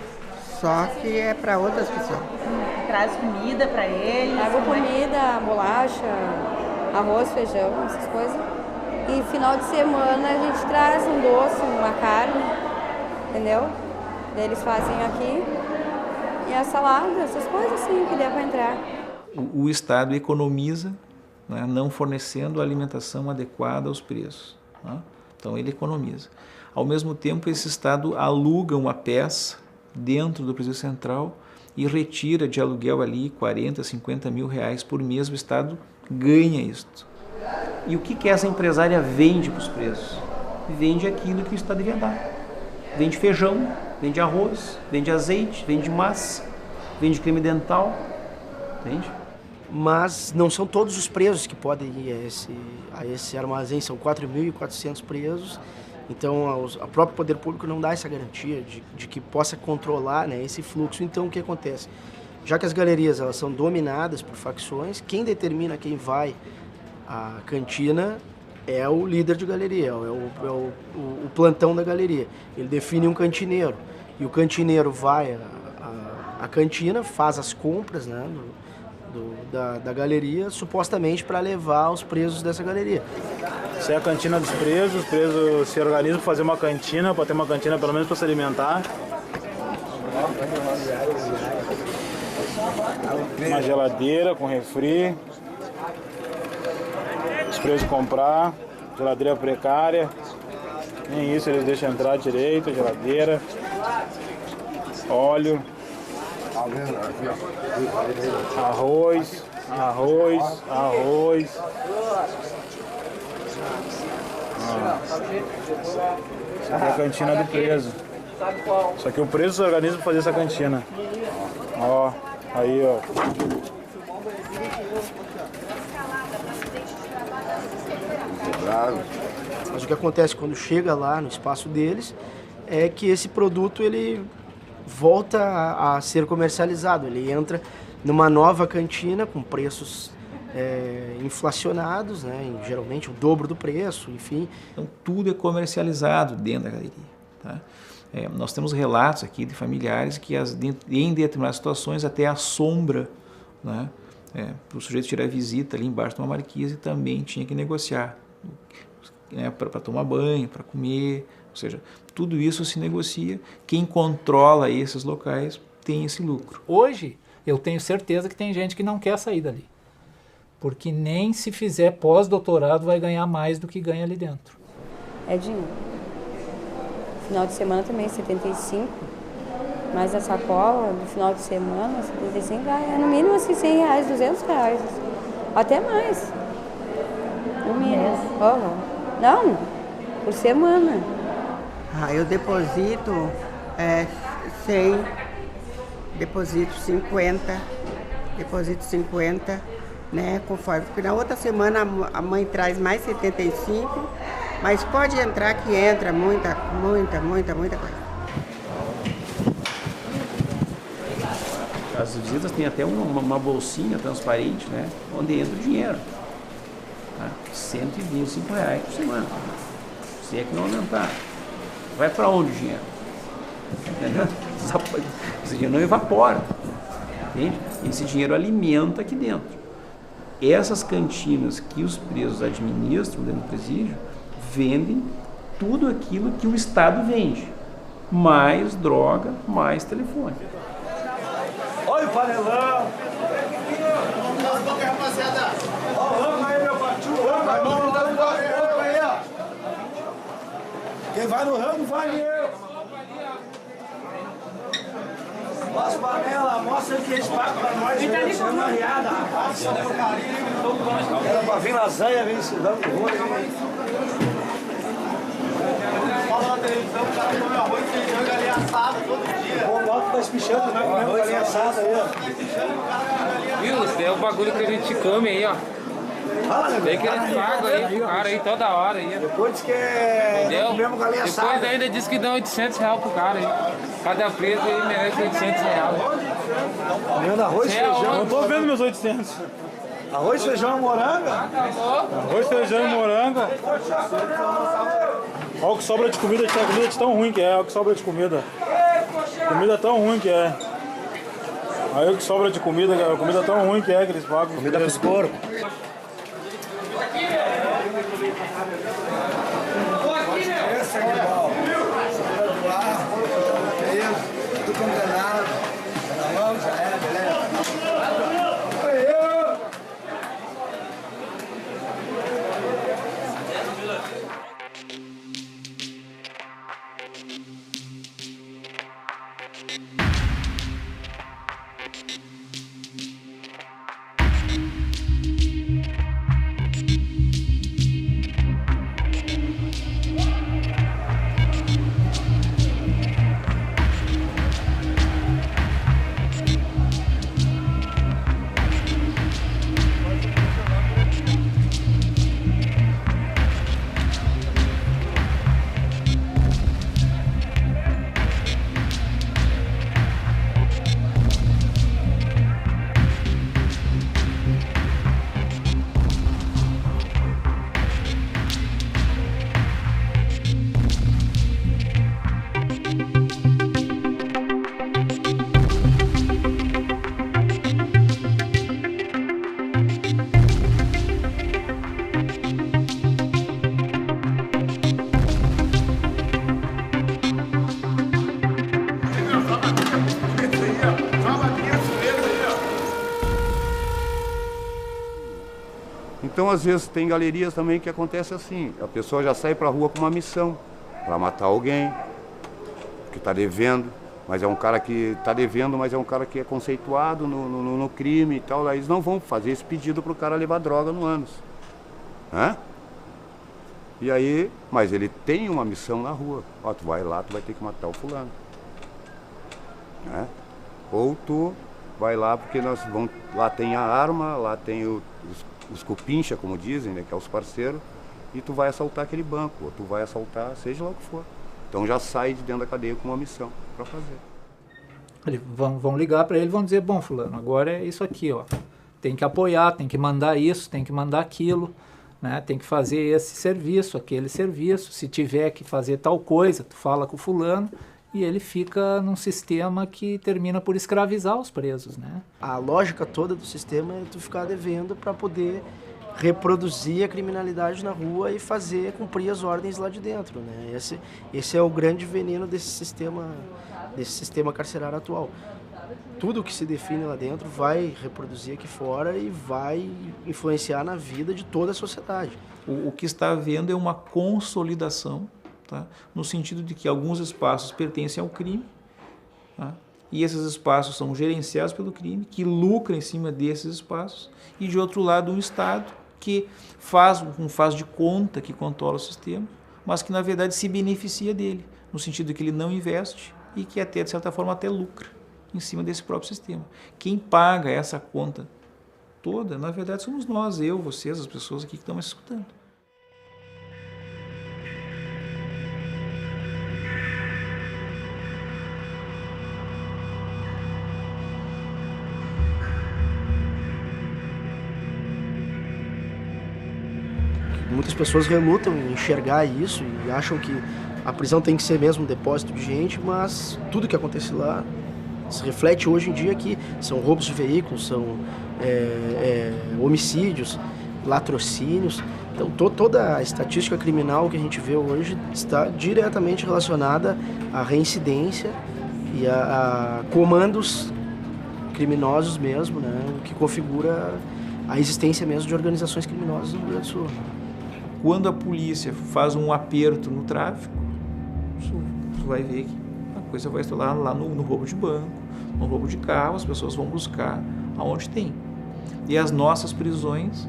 só que é para outras pessoas. Traz comida para eles? Trago comida, bolacha, arroz, feijão, essas coisas. E final de semana a gente traz um doce, uma carne, entendeu? Daí eles fazem aqui. E a salada, essas coisas assim que dá para entrar. O Estado economiza, né, não fornecendo a alimentação adequada aos preços. Né? Então ele economiza. Ao mesmo tempo, esse Estado aluga uma peça dentro do Presídio Central e retira de aluguel ali 40, 50 mil reais por mês. O Estado ganha isto. E o que essa empresária vende para os presos? Vende aquilo que o Estado devia dar. Vende feijão, vende arroz, vende azeite, vende massa, vende creme dental, entende? Mas não são todos os presos que podem ir a esse armazém, são 4.400 presos, então o próprio poder público não dá essa garantia de que possa controlar, né, esse fluxo. Então o que acontece? Já que as galerias elas são dominadas por facções, quem determina quem vai à cantina é o líder de galeria, é o plantão da galeria. Ele define um cantineiro e o cantineiro vai à cantina, faz as compras, né, da galeria, supostamente para levar os presos dessa galeria. Essa é a cantina dos presos, os presos se organizam para fazer uma cantina, para ter uma cantina pelo menos para se alimentar. Uma geladeira com refri, os presos comprar, geladeira precária, nem isso eles deixam entrar direito, geladeira, óleo, arroz. Isso aqui é a cantina do preso. Só que o preso se organiza para fazer essa cantina. Ó, aí ó. Mas o que acontece quando chega lá no espaço deles é que esse produto ele volta a ser comercializado, ele entra numa nova cantina com preços inflacionados, né? Geralmente o dobro do preço, enfim. Então tudo é comercializado dentro da galeria. Tá? Nós temos relatos aqui de familiares que em determinadas situações até a sombra, né? Para o sujeito tirar visita ali embaixo de uma marquise também tinha que negociar, né? Para tomar banho, para comer, ou seja, tudo isso se negocia. Quem controla esses locais tem esse lucro. Hoje eu tenho certeza que tem gente que não quer sair dali, porque nem se fizer pós-doutorado vai ganhar mais do que ganha ali dentro. É dinheiro. Final de semana também 75, mas a sacola do final de semana 75 é no mínimo assim 100 reais, 200 reais, até mais. No mínimo. Não, por semana. Eu deposito 100, deposito 50, né, conforme. Porque na outra semana a mãe traz mais 75, mas pode entrar que entra muita coisa. As visitas têm até uma bolsinha transparente, né, onde entra o dinheiro. Tá? 125 reais por semana. Se é que não aumentar. Vai para onde o dinheiro? Entendeu? Esse dinheiro não evapora. Entende? Esse dinheiro alimenta aqui dentro. Essas cantinas que os presos administram dentro do presídio vendem tudo aquilo que o Estado vende. Mais droga, mais telefone. Olha o panelão! Cala a boca, rapaziada! Ó, vamos aí, meu patinho! Vamos aí, ó! Quem vai no ramo, vai eu! Nossa, panela, mostra que eles pagam pra nós, né? Você é uma riada, rapaz! Era pra vir lasanha, vem se dando ruim. Fala na televisão, o cara come arroz, feijão e galinha assada todo dia. O Loto tá espichando, né? Comendo galinha assada aí, ó. Viu? Esse é o bagulho que a gente come aí, ó. Tem que eles pagam aí pro cara aí toda hora aí. Depois que é... Entendeu? Comemos galinha assada. Depois ainda diz que dão 800 reais pro cara aí. Cada preso ele merece R$800. Comendo arroz e feijão. Não tô vendo meus 800. Arroz, feijão e moranga? Arroz, feijão e moranga. Olha o que sobra de comida, a comida de tão ruim que é. Olha o que sobra de comida. Comida tão ruim que é. Aí o que sobra de comida, a comida tão ruim que é que eles pagam. Comida pros porcos. Esse é igual. Tudo condenado. Na mão já é, beleza? Então, às vezes, tem galerias também que acontece assim. A pessoa já sai para a rua com uma missão, para matar alguém que está devendo, mas é um cara que está devendo, mas é um cara que é conceituado no crime e tal. Aí eles não vão fazer esse pedido para o cara levar droga no ânus. Né? E aí, mas ele tem uma missão na rua. Ó, tu vai lá, tu vai ter que matar o fulano. Né? Ou tu vai lá porque nós vamos, lá tem a arma, lá tem os cupincha, como dizem, né, que é os parceiros, e tu vai assaltar aquele banco, ou tu vai assaltar, seja lá o que for. Então já sai de dentro da cadeia com uma missão para fazer. Vão ligar para ele e vão dizer, bom, fulano, agora é isso aqui, ó. Tem que apoiar, tem que mandar isso, tem que mandar aquilo, né? Tem que fazer esse serviço, aquele serviço. Se tiver que fazer tal coisa, tu fala com o fulano, e ele fica num sistema que termina por escravizar os presos, né? A lógica toda do sistema é tu ficar devendo para poder reproduzir a criminalidade na rua e fazer cumprir as ordens lá de dentro, né? Esse é o grande veneno desse sistema carcerário atual. Tudo que se define lá dentro vai reproduzir aqui fora e vai influenciar na vida de toda a sociedade. O que está havendo é uma consolidação, tá? No sentido de que alguns espaços pertencem ao crime, tá? E esses espaços são gerenciados pelo crime, que lucra em cima desses espaços, e de outro lado um Estado que faz de conta que controla o sistema, mas que na verdade se beneficia dele, no sentido de que ele não investe e que até de certa forma até lucra em cima desse próprio sistema. Quem paga essa conta toda, na verdade somos nós, eu, vocês, as pessoas aqui que estão me escutando. Muitas pessoas relutam em enxergar isso e acham que a prisão tem que ser mesmo um depósito de gente, mas tudo que acontece lá se reflete hoje em dia que são roubos de veículos, são homicídios, latrocínios. Então toda a estatística criminal que a gente vê hoje está diretamente relacionada à reincidência e a comandos criminosos mesmo, né, que configura a existência mesmo de organizações criminosas no Rio Grande do Sul. Quando a polícia faz um aperto no tráfico, você vai ver que a coisa vai estar lá no roubo de banco, no roubo de carro, as pessoas vão buscar aonde tem. E as nossas prisões,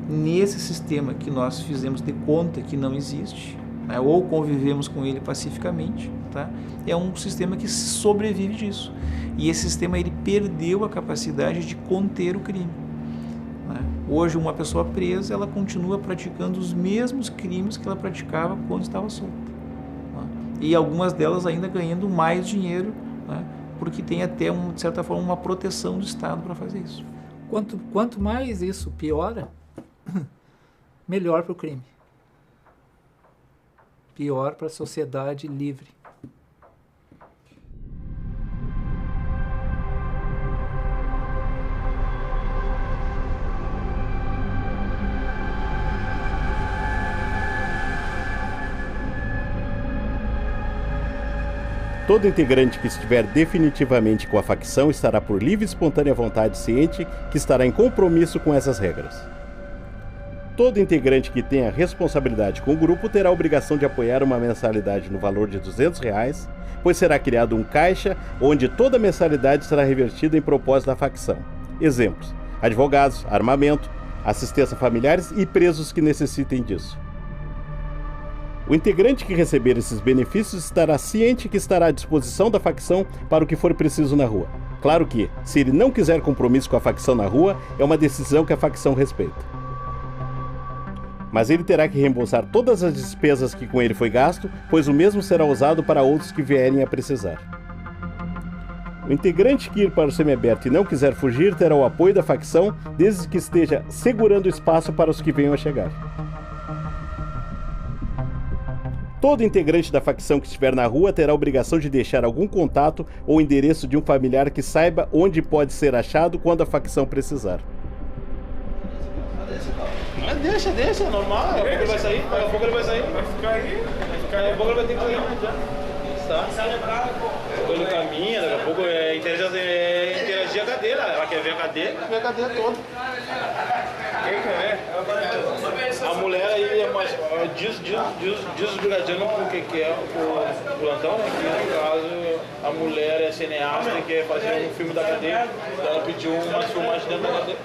nesse sistema que nós fizemos de conta que não existe, né, ou convivemos com ele pacificamente, tá, é um sistema que sobrevive disso. E esse sistema ele perdeu a capacidade de conter o crime. Hoje, uma pessoa presa, ela continua praticando os mesmos crimes que ela praticava quando estava solta. E algumas delas ainda ganhando mais dinheiro né? Porque tem até, de certa forma, uma proteção do Estado para fazer isso. Quanto mais isso piora, melhor para o crime. Pior para a sociedade livre. Todo integrante que estiver definitivamente com a facção estará por livre e espontânea vontade ciente que estará em compromisso com essas regras. Todo integrante que tenha responsabilidade com o grupo terá a obrigação de apoiar uma mensalidade no valor de R$200, pois será criado um caixa onde toda mensalidade será revertida em propósito da facção. Exemplos: advogados, armamento, assistência a familiares e presos que necessitem disso. O integrante que receber esses benefícios estará ciente que estará à disposição da facção para o que for preciso na rua. Claro que, se ele não quiser compromisso com a facção na rua, é uma decisão que a facção respeita. Mas ele terá que reembolsar todas as despesas que com ele foi gasto, pois o mesmo será usado para outros que vierem a precisar. O integrante que ir para o semiaberto e não quiser fugir terá o apoio da facção, desde que esteja segurando espaço para os que venham a chegar. Todo integrante da facção que estiver na rua terá a obrigação de deixar algum contato ou endereço de um familiar que saiba onde pode ser achado quando a facção precisar. Deixa, é normal. Daqui a pouco ele vai sair, daqui a pouco ele vai sair. Vai ficar aí. Daqui a pouco ele vai ter que fazer tá? Ele caminha, daqui a pouco interagir a cadeira. Ela quer ver a cadeira, quer ver a cadeira toda. Quem quer ver? A mulher aí diz os brigadianos porque que é o plantão, né? Que no caso a mulher é cineasta e quer fazer um filme da cadeia. Ela pediu umas filmagens dentro da cadeia.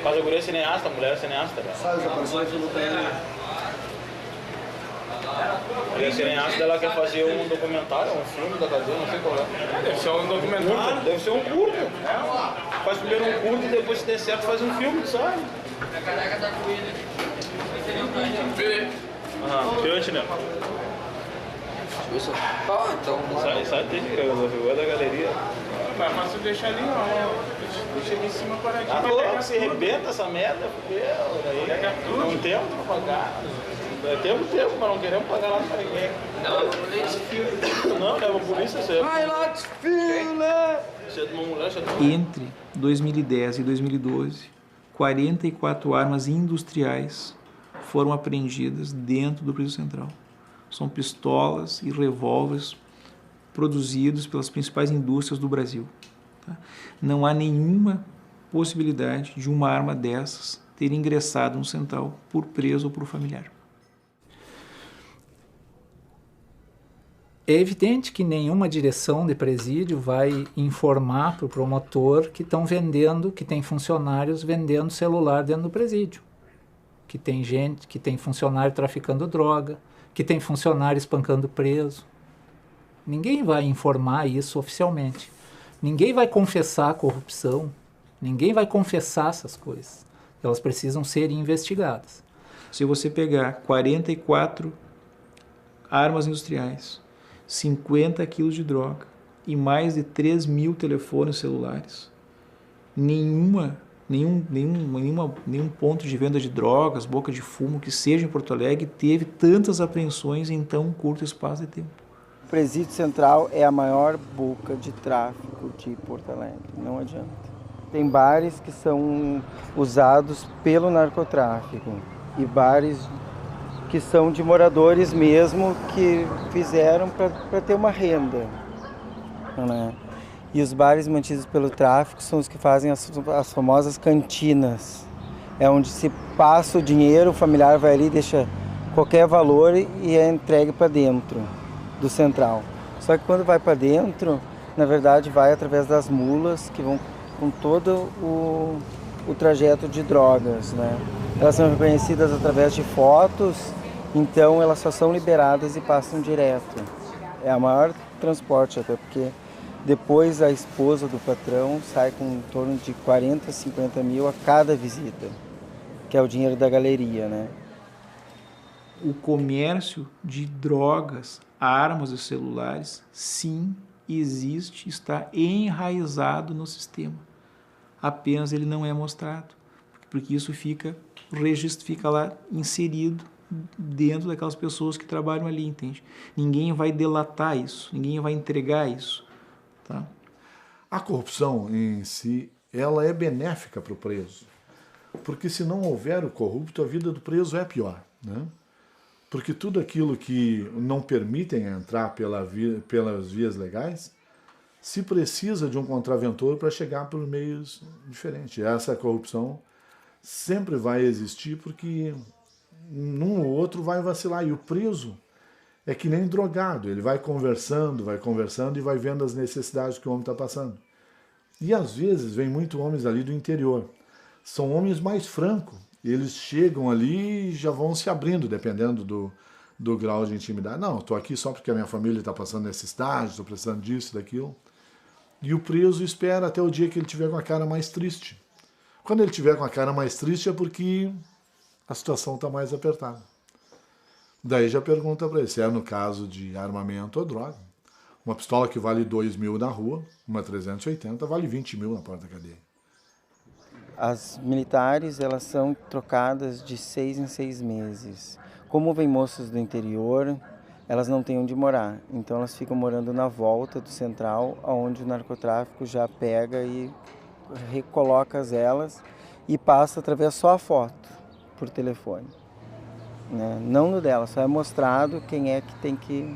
Mas a guria é cineasta, a mulher é cineasta. Faz aparições no pé. Ela é cineasta, ela quer fazer um documentário, um filme da cadeia, não sei qual é. Deve ser um documentário. Deve ser um curto. Faz primeiro um curto e depois, se der certo, faz um filme, sabe? Diante, né? Sai da galeria. Mas é fácil deixar ali, ó. Deixa ali em cima paradinho. Ah, louco, se arrebenta essa merda, não temos pra pagar. Temos tempo, mas não queremos pagar lá pra ninguém. Não, leva a polícia, você é de uma mulher, você é de uma mulher. Entre 2010 e 2012, 44 armas industriais foram apreendidas dentro do Presídio Central. São pistolas e revólveres produzidos pelas principais indústrias do Brasil. Tá? Não há nenhuma possibilidade de uma arma dessas ter ingressado no Central por preso ou por familiar. É evidente que nenhuma direção de presídio vai informar para o promotor que estão vendendo, que tem funcionários vendendo celular dentro do presídio. Que tem gente, que tem funcionário traficando droga, que tem funcionário espancando preso. Ninguém vai informar isso oficialmente. Ninguém vai confessar a corrupção. Ninguém vai confessar essas coisas. Elas precisam ser investigadas. Se você pegar 44 armas industriais, 50 quilos de droga e mais de 3.000 telefones celulares, nenhum ponto de venda de drogas, boca de fumo que seja em Porto Alegre teve tantas apreensões em tão curto espaço de tempo. O Presídio Central é a maior boca de tráfico de Porto Alegre, não adianta. Tem bares que são usados pelo narcotráfico e bares que são de moradores mesmo que fizeram para ter uma renda, né? E os bares mantidos pelo tráfico são os que fazem as famosas cantinas. É onde se passa o dinheiro, o familiar vai ali, deixa qualquer valor e é entregue para dentro do Central. Só que quando vai para dentro, na verdade vai através das mulas que vão com todo o trajeto de drogas, né? Elas são reconhecidas através de fotos, então elas só são liberadas e passam direto. É a maior transporte, até porque depois a esposa do patrão sai com em torno de 40, 50 mil a cada visita, que é o dinheiro da galeria, né? O comércio de drogas armas e celulares, sim, existe, está enraizado no sistema. Apenas ele não é mostrado, porque isso fica lá inserido dentro daquelas pessoas que trabalham ali, entende? Ninguém vai delatar isso, ninguém vai entregar isso, tá? A corrupção em si, ela é benéfica para o preso, porque se não houver o corrupto, a vida do preso é pior, né? Porque tudo aquilo que não permitem entrar pelas vias legais, se precisa de um contraventor para chegar por meios diferentes. Essa corrupção sempre vai existir porque num ou outro vai vacilar. E o preso é que nem drogado, ele vai conversando e vai vendo as necessidades que o homem está passando. E às vezes vem muito homens ali do interior. São homens mais francos. Eles chegam ali e já vão se abrindo, dependendo do grau de intimidade. Não, estou aqui só porque a minha família está passando necessidade, estou precisando disso, daquilo. E o preso espera até o dia que ele tiver com a cara mais triste. Quando ele tiver com a cara mais triste é porque a situação está mais apertada. Daí já pergunta para ele se é no caso de armamento ou droga. Uma pistola que vale 2.000 na rua, uma 380, vale 20.000 na porta da cadeia. As militares, elas são trocadas de 6 em 6 meses. Como vem moças do interior, elas não têm onde morar. Então elas ficam morando na volta do central, onde o narcotráfico já pega e recoloca elas e passa através só a foto, por telefone. Né? Não no dela, só é mostrado quem é que tem que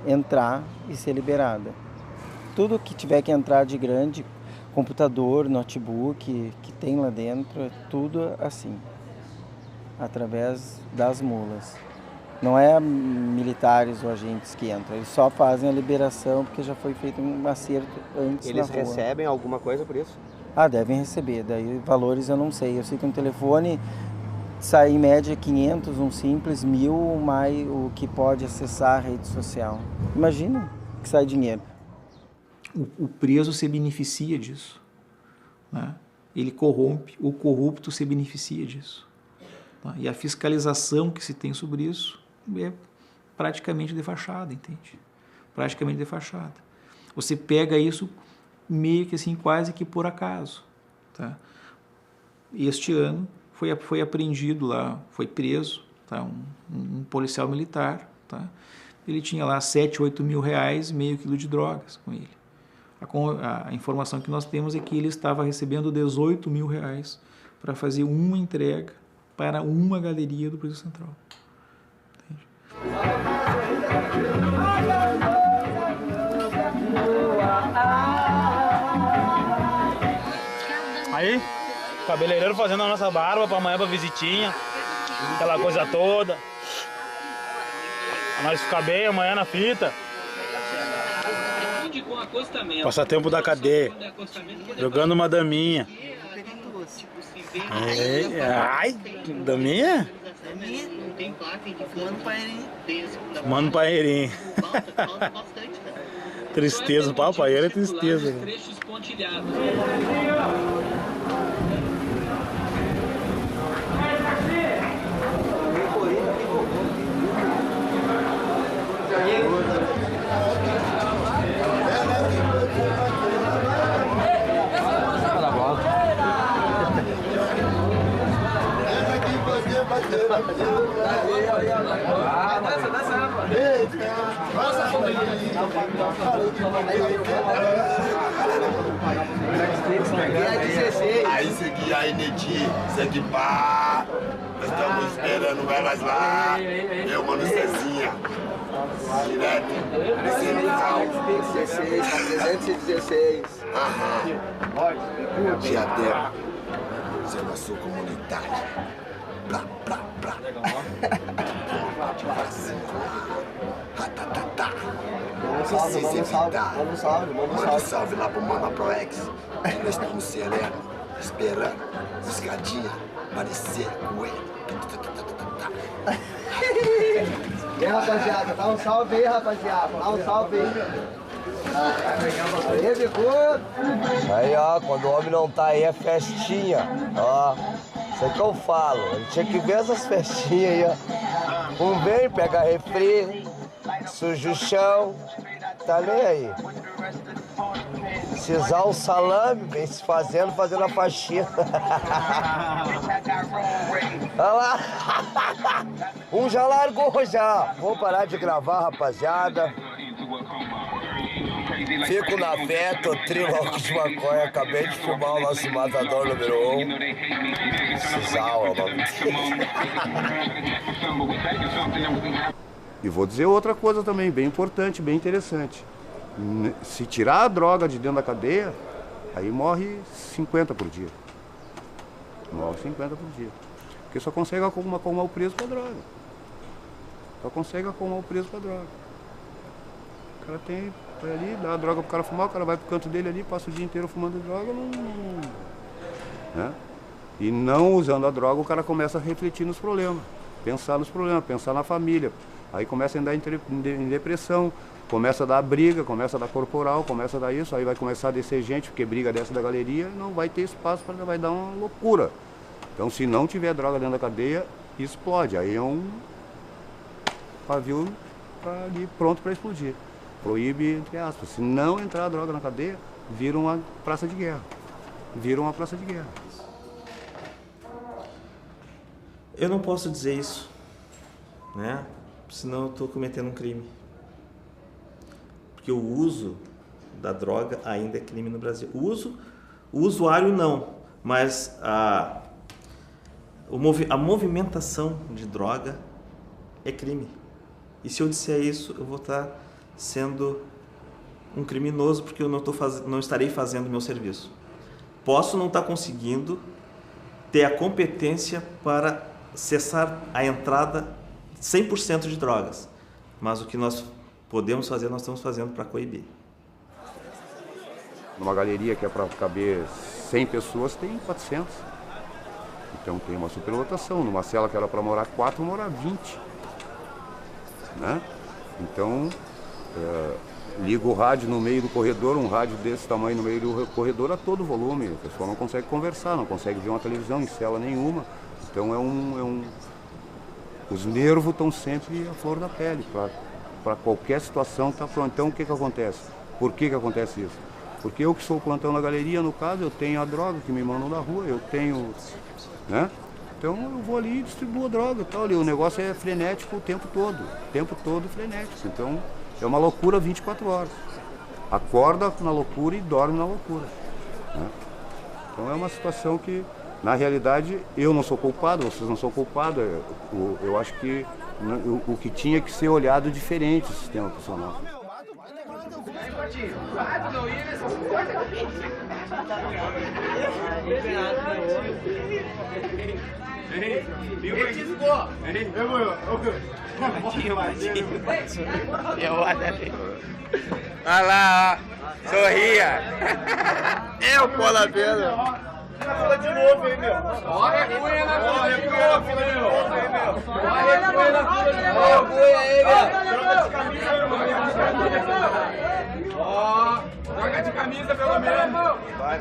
entrar e ser liberada. Tudo que tiver que entrar de grande, computador, notebook, que tem lá dentro, é tudo assim, através das mulas. Não é militares ou agentes que entram, eles só fazem a liberação porque já foi feito um acerto antes na rua. Eles recebem alguma coisa por isso? Ah, devem receber, daí valores eu não sei. Eu sei que um telefone sai em média 500, um simples, 1.000, mais o que pode acessar a rede social. Imagina que sai dinheiro. O preso se beneficia disso, né? Ele corrompe, o corrupto se beneficia disso. Tá? E a fiscalização que se tem sobre isso é praticamente de fachada, entende? Praticamente de fachada. Você pega isso meio que assim, quase que por acaso. Tá? Este ano foi apreendido lá, foi preso, tá? um policial militar, tá? Ele tinha lá 7, 8 mil reais, meio quilo de drogas com ele. A informação que nós temos é que ele estava recebendo 18 mil reais para fazer uma entrega para uma galeria do Presídio Central. Entende? Aí, cabeleireiro fazendo a nossa barba para amanhã, para visitinha, aquela coisa toda. Pra nós ficar bem amanhã na fita. Passatempo da cadeia, jogando uma daminha. Ai, daminha? Não tem placa, fumando paeirinho. Fumando paeirinho. Tristeza, o paeiro é tristeza. Trechos pontilhados. Aí segui aí, Neti, segue pá. Nós estamos esperando, vai mais lá. Eu, mano, Cezinha. Direto, presidencial. 316. Aham. Tia Débora, observação comunitária. Blá, blá, blá. Ratatatá. Manda um salve. Manda um salve lá pro Mama ProEx. Nós estamos sereno, esperando escadinha aparecer com ele. E aí, rapaziada, dá um salve aí, rapaziada. Dá um salve aí. Aí, bicudo. Aí, ó, quando o homem não tá aí é festinha, ó. Isso é que eu falo, a gente tinha que ver essas festinhas aí, ó. Um vem, pega refri, suja o chão, tá nem aí. Cisar um salame, vem se fazendo a faxina. Olha lá. Um já largou já. Vou parar de gravar, rapaziada. Fico na fé, tô trilhoco de maconha. Acabei de filmar o nosso matador número 1. Cisal é o nome dele. E vou dizer outra coisa também, bem importante, bem interessante. Se tirar a droga de dentro da cadeia, aí morre 50 por dia. Morre 50 por dia. Porque só consegue acalmar o preso com a droga. Só consegue acalmar o preso com a droga. O cara vai ali, dá a droga pro cara fumar, o cara vai pro canto dele ali, passa o dia inteiro fumando droga, né? E não usando a droga, o cara começa a refletir nos problemas, pensar na família. Aí começa a entrar em depressão, começa a dar briga, começa a dar corporal, começa a dar isso, aí vai começar a descer gente, porque briga dessa da galeria, não vai ter espaço, vai dar uma loucura. Então, se não tiver droga dentro da cadeia, explode. Aí é um pavio ali pronto para explodir. Proíbe, entre aspas. Se não entrar droga na cadeia, vira uma praça de guerra. Vira uma praça de guerra. Eu não posso dizer isso, né? Senão eu estou cometendo um crime. Porque o uso da droga ainda é crime no Brasil. O usuário não, mas a movimentação de droga é crime. E se eu disser isso, eu vou estar sendo um criminoso, porque eu não estarei fazendo o meu serviço. Posso não estar conseguindo ter a competência para cessar a entrada 100% de drogas, mas o que nós podemos fazer, nós estamos fazendo para coibir. Numa galeria que é para caber 100 pessoas, tem 400. Então tem uma superlotação. Numa cela que era para morar 4, morar 20. Né? Então, liga o rádio no meio do corredor, um rádio desse tamanho no meio do corredor a todo volume. O pessoal não consegue conversar, não consegue ver uma televisão em cela nenhuma. Então os nervos estão sempre à flor da pele. Para qualquer situação está pronto. Então o que acontece? Por que acontece isso? Porque eu que sou o plantão na galeria, no caso, eu tenho a droga que me mandam da rua, eu tenho, né? Então eu vou ali e distribuo a droga e tal. E o negócio é frenético o tempo todo frenético. Então é uma loucura 24 horas. Acorda na loucura e dorme na loucura. Né? Então é uma situação que, na realidade, eu não sou culpado, vocês não são culpados. Eu acho que o que tinha que ser olhado diferente o sistema prisional. Olha lá, ó. Sorria. Eu, Pola Pedro. Fala de novo aí, meu. Ó, recuia na fila de novo, meu. Ó, recuia na fila de novo. Recuia aí, meu. Troca de camisa, meu. Ó, troca de camisa, pelo menos. Vai.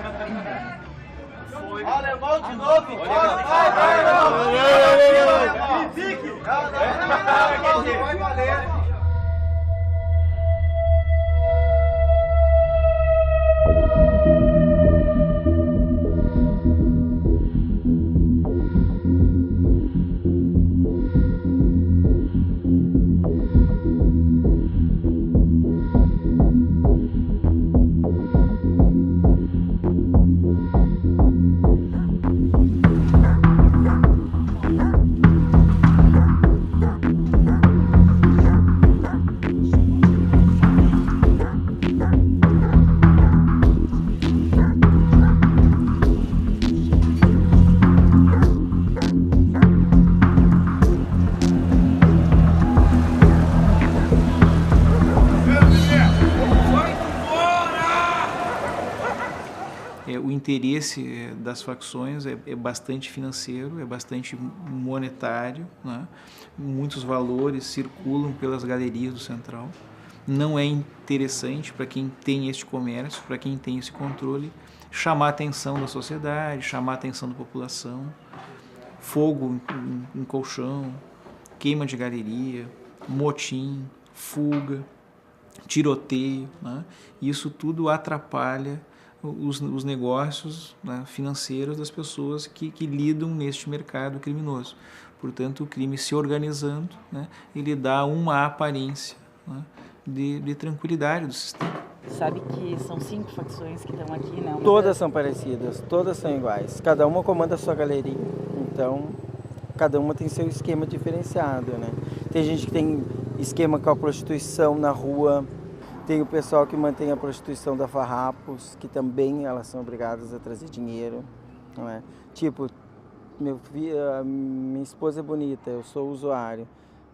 Ó, alemão de novo. Vai. Fique. Vai valer. O interesse das facções é bastante financeiro, é bastante monetário, né? Muitos valores circulam pelas galerias do Central. Não é interessante para quem tem este comércio, para quem tem esse controle, chamar a atenção da sociedade, chamar a atenção da população. Fogo em colchão, queima de galeria, motim, fuga, tiroteio, né? Isso tudo atrapalha os negócios, né, financeiros das pessoas que lidam neste mercado criminoso. Portanto, o crime se organizando, né, ele dá uma aparência, né, de tranquilidade do sistema. Sabe que são 5 facções que estão aqui, né? Todas são parecidas, todas são iguais. Cada uma comanda a sua galeria. Então, cada uma tem seu esquema diferenciado, né? Tem gente que tem esquema com a prostituição na rua. Tem o pessoal que mantém a prostituição da Farrapos, que também elas são obrigadas a trazer dinheiro, não é? Tipo, minha esposa é bonita, eu sou usuário.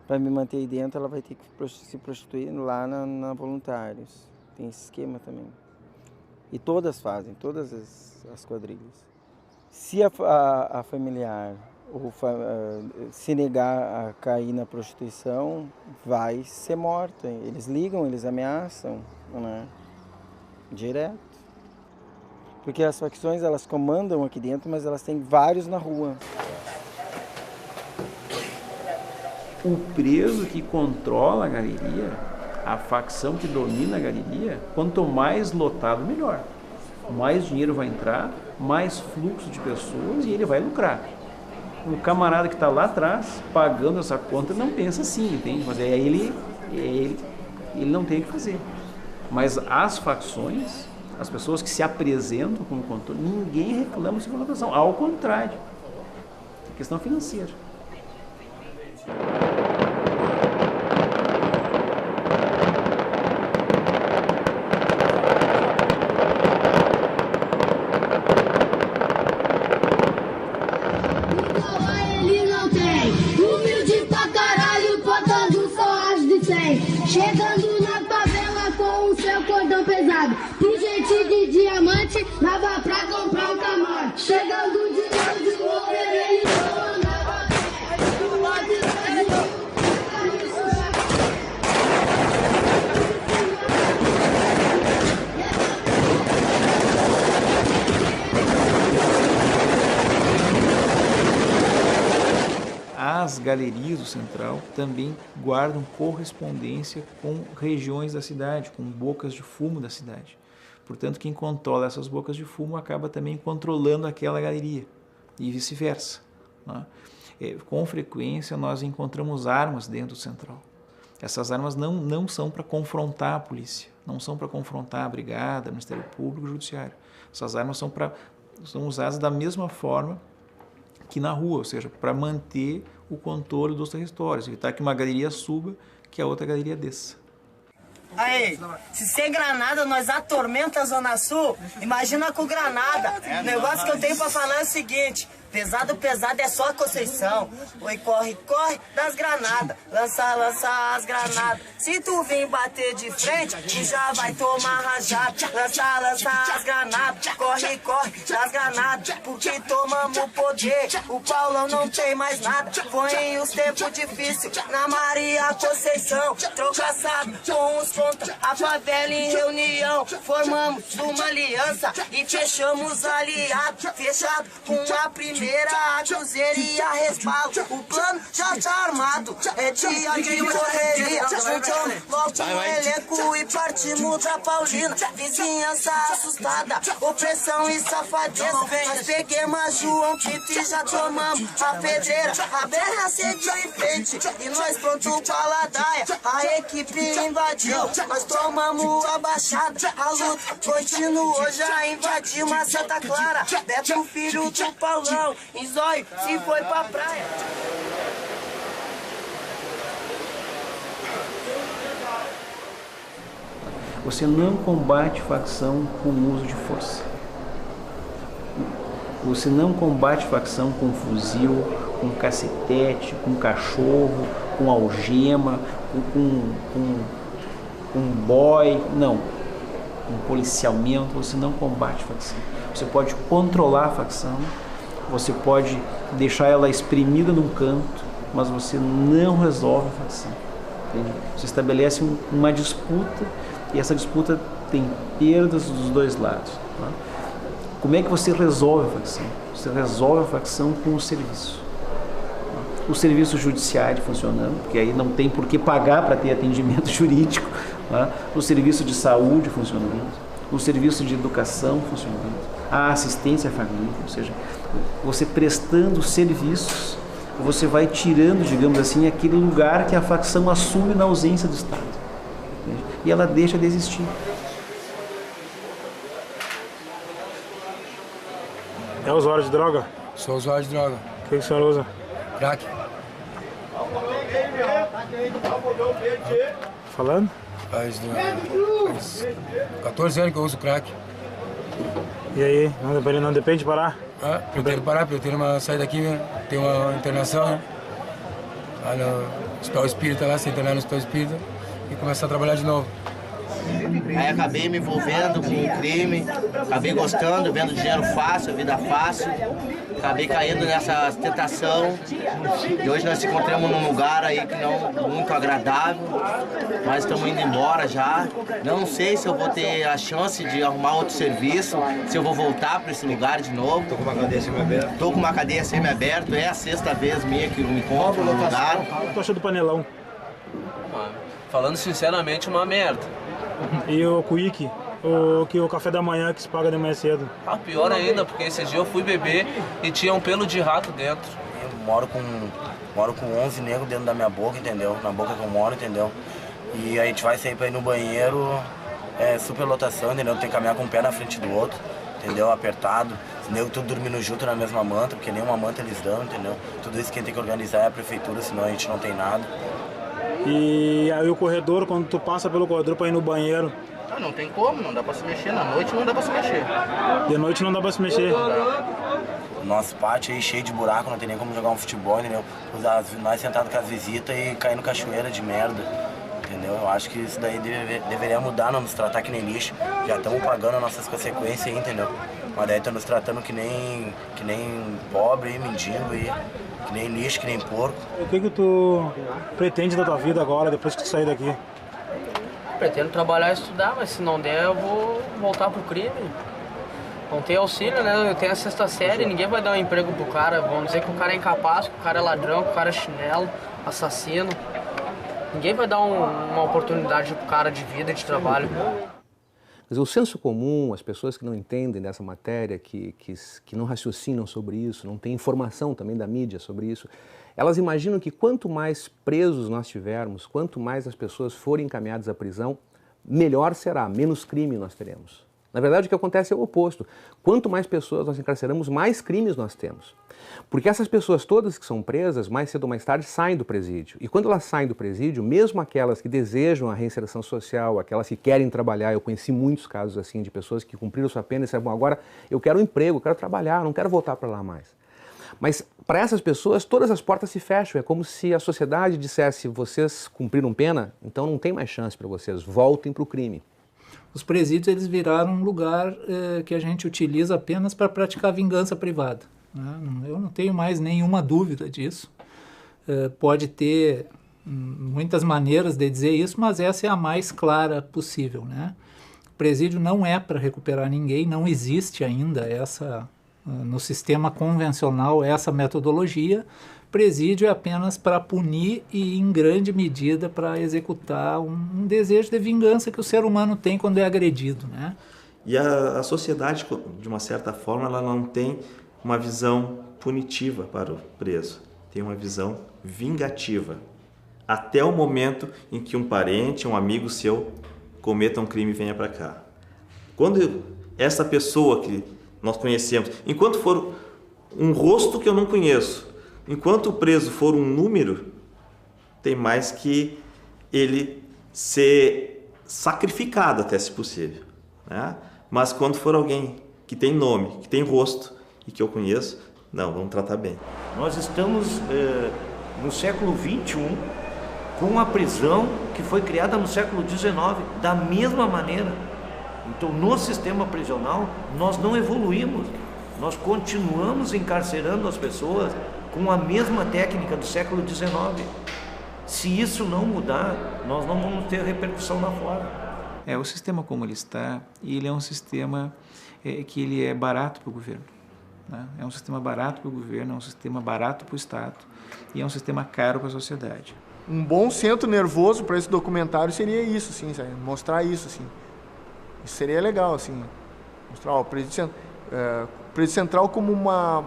Para me manter aí dentro, ela vai ter que se prostituir lá na Voluntários. Tem esse esquema também. E todas fazem, todas as quadrilhas. Se a familiar se negar a cair na prostituição, vai ser morta. Eles ligam, eles ameaçam, né? Direto. Porque as facções, elas comandam aqui dentro, mas elas têm vários na rua. O preso que controla a galeria, a facção que domina a galeria, quanto mais lotado, melhor. Mais dinheiro vai entrar, mais fluxo de pessoas e ele vai lucrar. O camarada que está lá atrás, pagando essa conta, não pensa assim, entende? Mas ele não tem o que fazer. Mas as facções, as pessoas que se apresentam como controle, ninguém reclama de superlotação. Ao contrário, é questão financeira. Chegando na favela com o seu cordão pesado, pingente de diamante, dava pra comprar um camarote. Chegando de longe, o vermelho não andava a pé. Do lado de As galerias do Central também guardam correspondência com regiões da cidade, com bocas de fumo da cidade. Portanto, quem controla essas bocas de fumo acaba também controlando aquela galeria e vice-versa, né? Com frequência nós encontramos armas dentro do Central. Essas armas não são para confrontar a polícia, não são para confrontar a brigada, o Ministério Público, o Judiciário. Essas armas são usadas da mesma forma que na rua, ou seja, para manter o controle dos territórios, evitar que uma galeria suba, que a outra galeria desça. Aí, se sem Granada nós atormenta a Zona Sul, imagina com Granada. O negócio que eu tenho pra falar é o seguinte: pesado, pesado é só a Conceição. Oi, corre, corre das granadas. Lança, lança as granadas. Se tu vir bater de frente, tu já vai tomar rajada. Lança, lança as granadas. Corre, corre das granadas. Porque tomamos poder. O Paulão não tem mais nada. Foi em os tempos difíceis. Na Maria Conceição. Trocaçado com os contra. A favela em reunião. Formamos uma aliança e fechamos aliados. Fechado com a primeira. A cruzeiria respaldo, o plano já está armado. É dia de correria, juntamos logo um elenco e partimos da Paulina. Vizinhança assustada, opressão e safadeza. Nós peguemos João Tito e já tomamos a pedreira. A berra acendeu em frente e nós pronto pra ladaia. A equipe invadiu, nós tomamos a baixada. A luta continuou, já invadimos a Santa Clara. Beto, filho do Paulão, em Zóio, se foi pra praia. Você não combate facção com uso de força. Você não combate facção com fuzil, com cacetete, com cachorro, com algema, com boy. Não. Com policiamento, você não combate facção. Você pode controlar a facção. Você pode deixar ela espremida num canto, mas você não resolve a facção. Entende? Você estabelece uma disputa e essa disputa tem perdas dos dois lados. Tá? Como é que você resolve a facção? Você resolve a facção com o serviço. Tá? o serviço judiciário funcionando, porque aí não tem por que pagar para ter atendimento jurídico, né? O serviço de saúde funcionando, o serviço de educação funcionando, a assistência à família, ou seja, você prestando serviços, você vai tirando, digamos assim, aquele lugar que a facção assume na ausência do Estado, entende? E ela deixa de existir. É usuário de droga? Sou usuário de droga. O que o senhor usa? Crack. Falando? Faz 14 anos que eu uso crack. E aí, não depende de parar? Pretendo parar, pretendo sair daqui, né? Tem uma internação, né? Lá no Hospital Espírita, lá, se internar no Hospital Espírita e começar a trabalhar de novo. Aí acabei me envolvendo com o crime, acabei gostando, vendo dinheiro fácil, vida fácil. Acabei caindo nessa tentação e hoje nós nos encontramos num lugar aí que não muito agradável, mas estamos indo embora já. Não sei se eu vou ter a chance de arrumar outro serviço, se eu vou voltar para esse lugar de novo. Tô com uma cadeia semi-aberta. Tô com uma cadeia semi-aberta, é a 6ª vez minha que eu me encontro no lugar. O que tu achou do panelão? Falando sinceramente, uma merda. E o Quick? O café da manhã que se paga de manhã cedo? Pior ainda, porque esse dia eu fui beber e tinha um pelo de rato dentro. Eu moro com 11 negros dentro da minha boca, entendeu? Na boca que eu moro, entendeu? E a gente vai sair pra ir no banheiro, superlotação, entendeu? Tem que caminhar com um pé na frente do outro, entendeu? Apertado. Os negros tudo dormindo junto na mesma manta, porque nenhuma manta eles dão, entendeu? Tudo isso quem tem que organizar é a prefeitura, senão a gente não tem nada. E aí o corredor, quando tu passa pelo corredor pra ir no banheiro? Não tem como, não dá pra se mexer, na noite não dá pra se mexer. De noite não dá pra se mexer? O nosso pátio aí cheio de buraco, não tem nem como jogar um futebol, entendeu? Nós sentados com as visitas e caindo cachoeira de merda, entendeu? Eu acho que isso daí deveria mudar, não nos tratar que nem lixo. Já estamos pagando as nossas consequências aí, entendeu? Mas daí estão nos tratando que nem pobre, mendigo, que nem lixo, que nem porco. O que tu pretende da tua vida agora, depois que tu sair daqui? Pretendo trabalhar e estudar, mas se não der eu vou voltar pro crime. Não tem auxílio, né? Eu tenho a 6ª série, ninguém vai dar um emprego pro cara. Vamos dizer que o cara é incapaz, que o cara é ladrão, que o cara é chinelo, assassino. Ninguém vai dar uma oportunidade pro cara de vida, de trabalho. Mas o senso comum, as pessoas que não entendem dessa matéria, que não raciocinam sobre isso, não têm informação também da mídia sobre isso, elas imaginam que quanto mais presos nós tivermos, quanto mais as pessoas forem encaminhadas à prisão, melhor será, menos crime nós teremos. Na verdade, o que acontece é o oposto. Quanto mais pessoas nós encarceramos, mais crimes nós temos. Porque essas pessoas todas que são presas, mais cedo ou mais tarde, saem do presídio. E quando elas saem do presídio, mesmo aquelas que desejam a reinserção social, aquelas que querem trabalhar, eu conheci muitos casos assim de pessoas que cumpriram sua pena e disseram, bom, agora eu quero um emprego, eu quero trabalhar, não quero voltar para lá mais. Mas para essas pessoas, todas as portas se fecham. É como se a sociedade dissesse, vocês cumpriram pena, então não tem mais chance para vocês, voltem para o crime. Os presídios eles viraram um lugar que a gente utiliza apenas para praticar vingança privada, né? Eu não tenho mais nenhuma dúvida disso. Pode ter muitas maneiras de dizer isso, mas essa é a mais clara possível, né? O presídio não é para recuperar ninguém, não existe ainda no sistema convencional essa metodologia. Presídio é apenas para punir e, em grande medida, para executar um desejo de vingança que o ser humano tem quando é agredido, né? E a sociedade, de uma certa forma, ela não tem uma visão punitiva para o preso, tem uma visão vingativa. Até o momento em que um parente, um amigo seu, cometa um crime e venha para cá. Quando essa pessoa que nós conhecemos, enquanto for um rosto que eu não conheço, enquanto o preso for um número, tem mais que ele ser sacrificado até se possível, né? Mas quando for alguém que tem nome, que tem rosto e que eu conheço, não, vamos tratar bem. Nós estamos no século XXI com a prisão que foi criada no século XIX, da mesma maneira. Então, no sistema prisional, nós não evoluímos, nós continuamos encarcerando as pessoas com a mesma técnica do século XIX. Se isso não mudar, nós não vamos ter repercussão lá fora. O sistema como ele está, ele é um sistema que ele é barato para o governo. né? É um sistema barato para o governo, é um sistema barato para o Estado e é um sistema caro para a sociedade. Um bom centro nervoso para esse documentário seria isso, assim, sabe? Mostrar isso, assim. Isso seria legal, assim, mostrar o Presídio Central como uma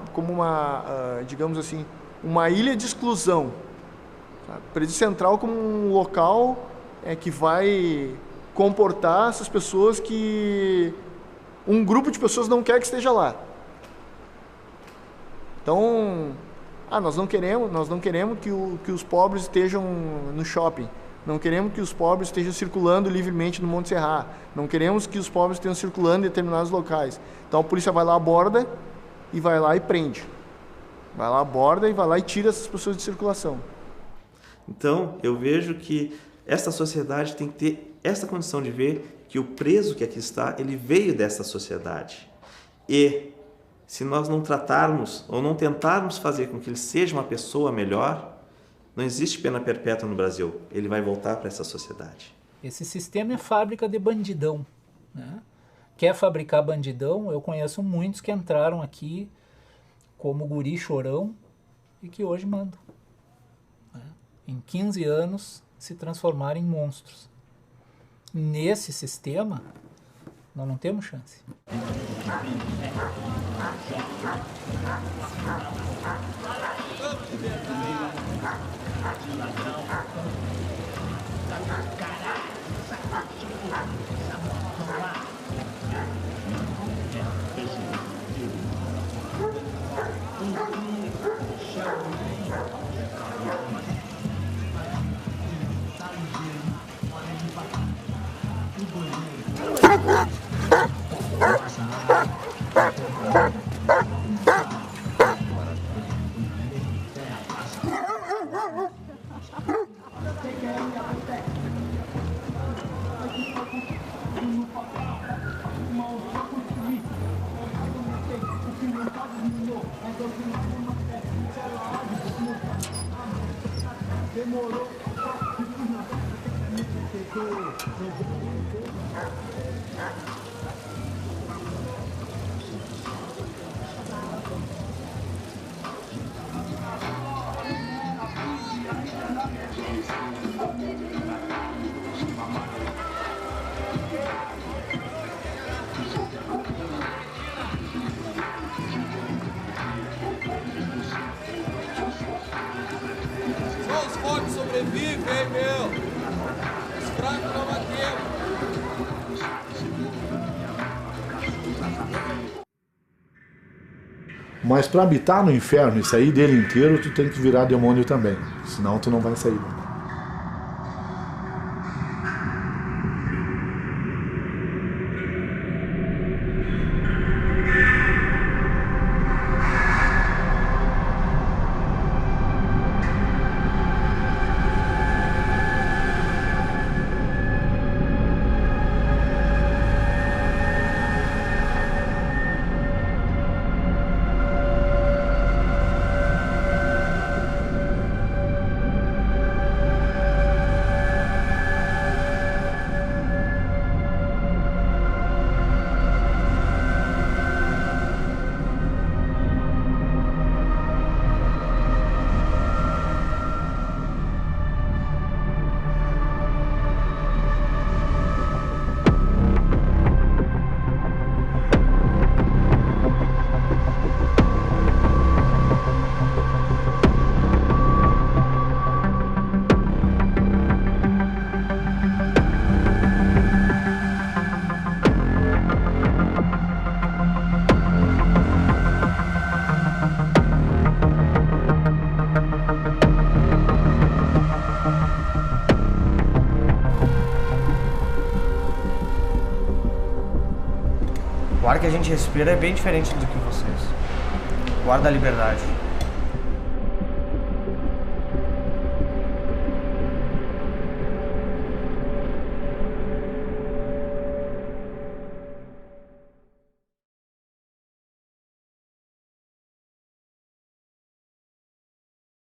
digamos assim, uma ilha de exclusão. Sabe? Presídio Central como um local que vai comportar essas pessoas que um grupo de pessoas não quer que esteja lá. Então, nós não queremos que os pobres estejam no shopping. Não queremos que os pobres estejam circulando livremente no Monte Serra. Não queremos que os pobres estejam circulando em determinados locais. Então a polícia vai lá, aborda e vai lá e prende. Vai lá, aborda e vai lá e tira essas pessoas de circulação. Então, eu vejo que esta sociedade tem que ter essa condição de ver que o preso que aqui está, ele veio dessa sociedade. E se nós não tratarmos ou não tentarmos fazer com que ele seja uma pessoa melhor, não existe pena perpétua no Brasil. Ele vai voltar para essa sociedade. Esse sistema é fábrica de bandidão, né? Quer fabricar bandidão? Eu conheço muitos que entraram aqui como guri chorão e que hoje mandam, né? Em 15 anos se transformaram em monstros. Nesse sistema, nós não temos chance. Só os fortes sobrevivem, meu! Os fracos não batemos! Mas para habitar no inferno e sair dele inteiro, tu tem que virar demônio também. Senão tu não vai sair. O ar que a gente respira é bem diferente do que vocês. O ar da liberdade.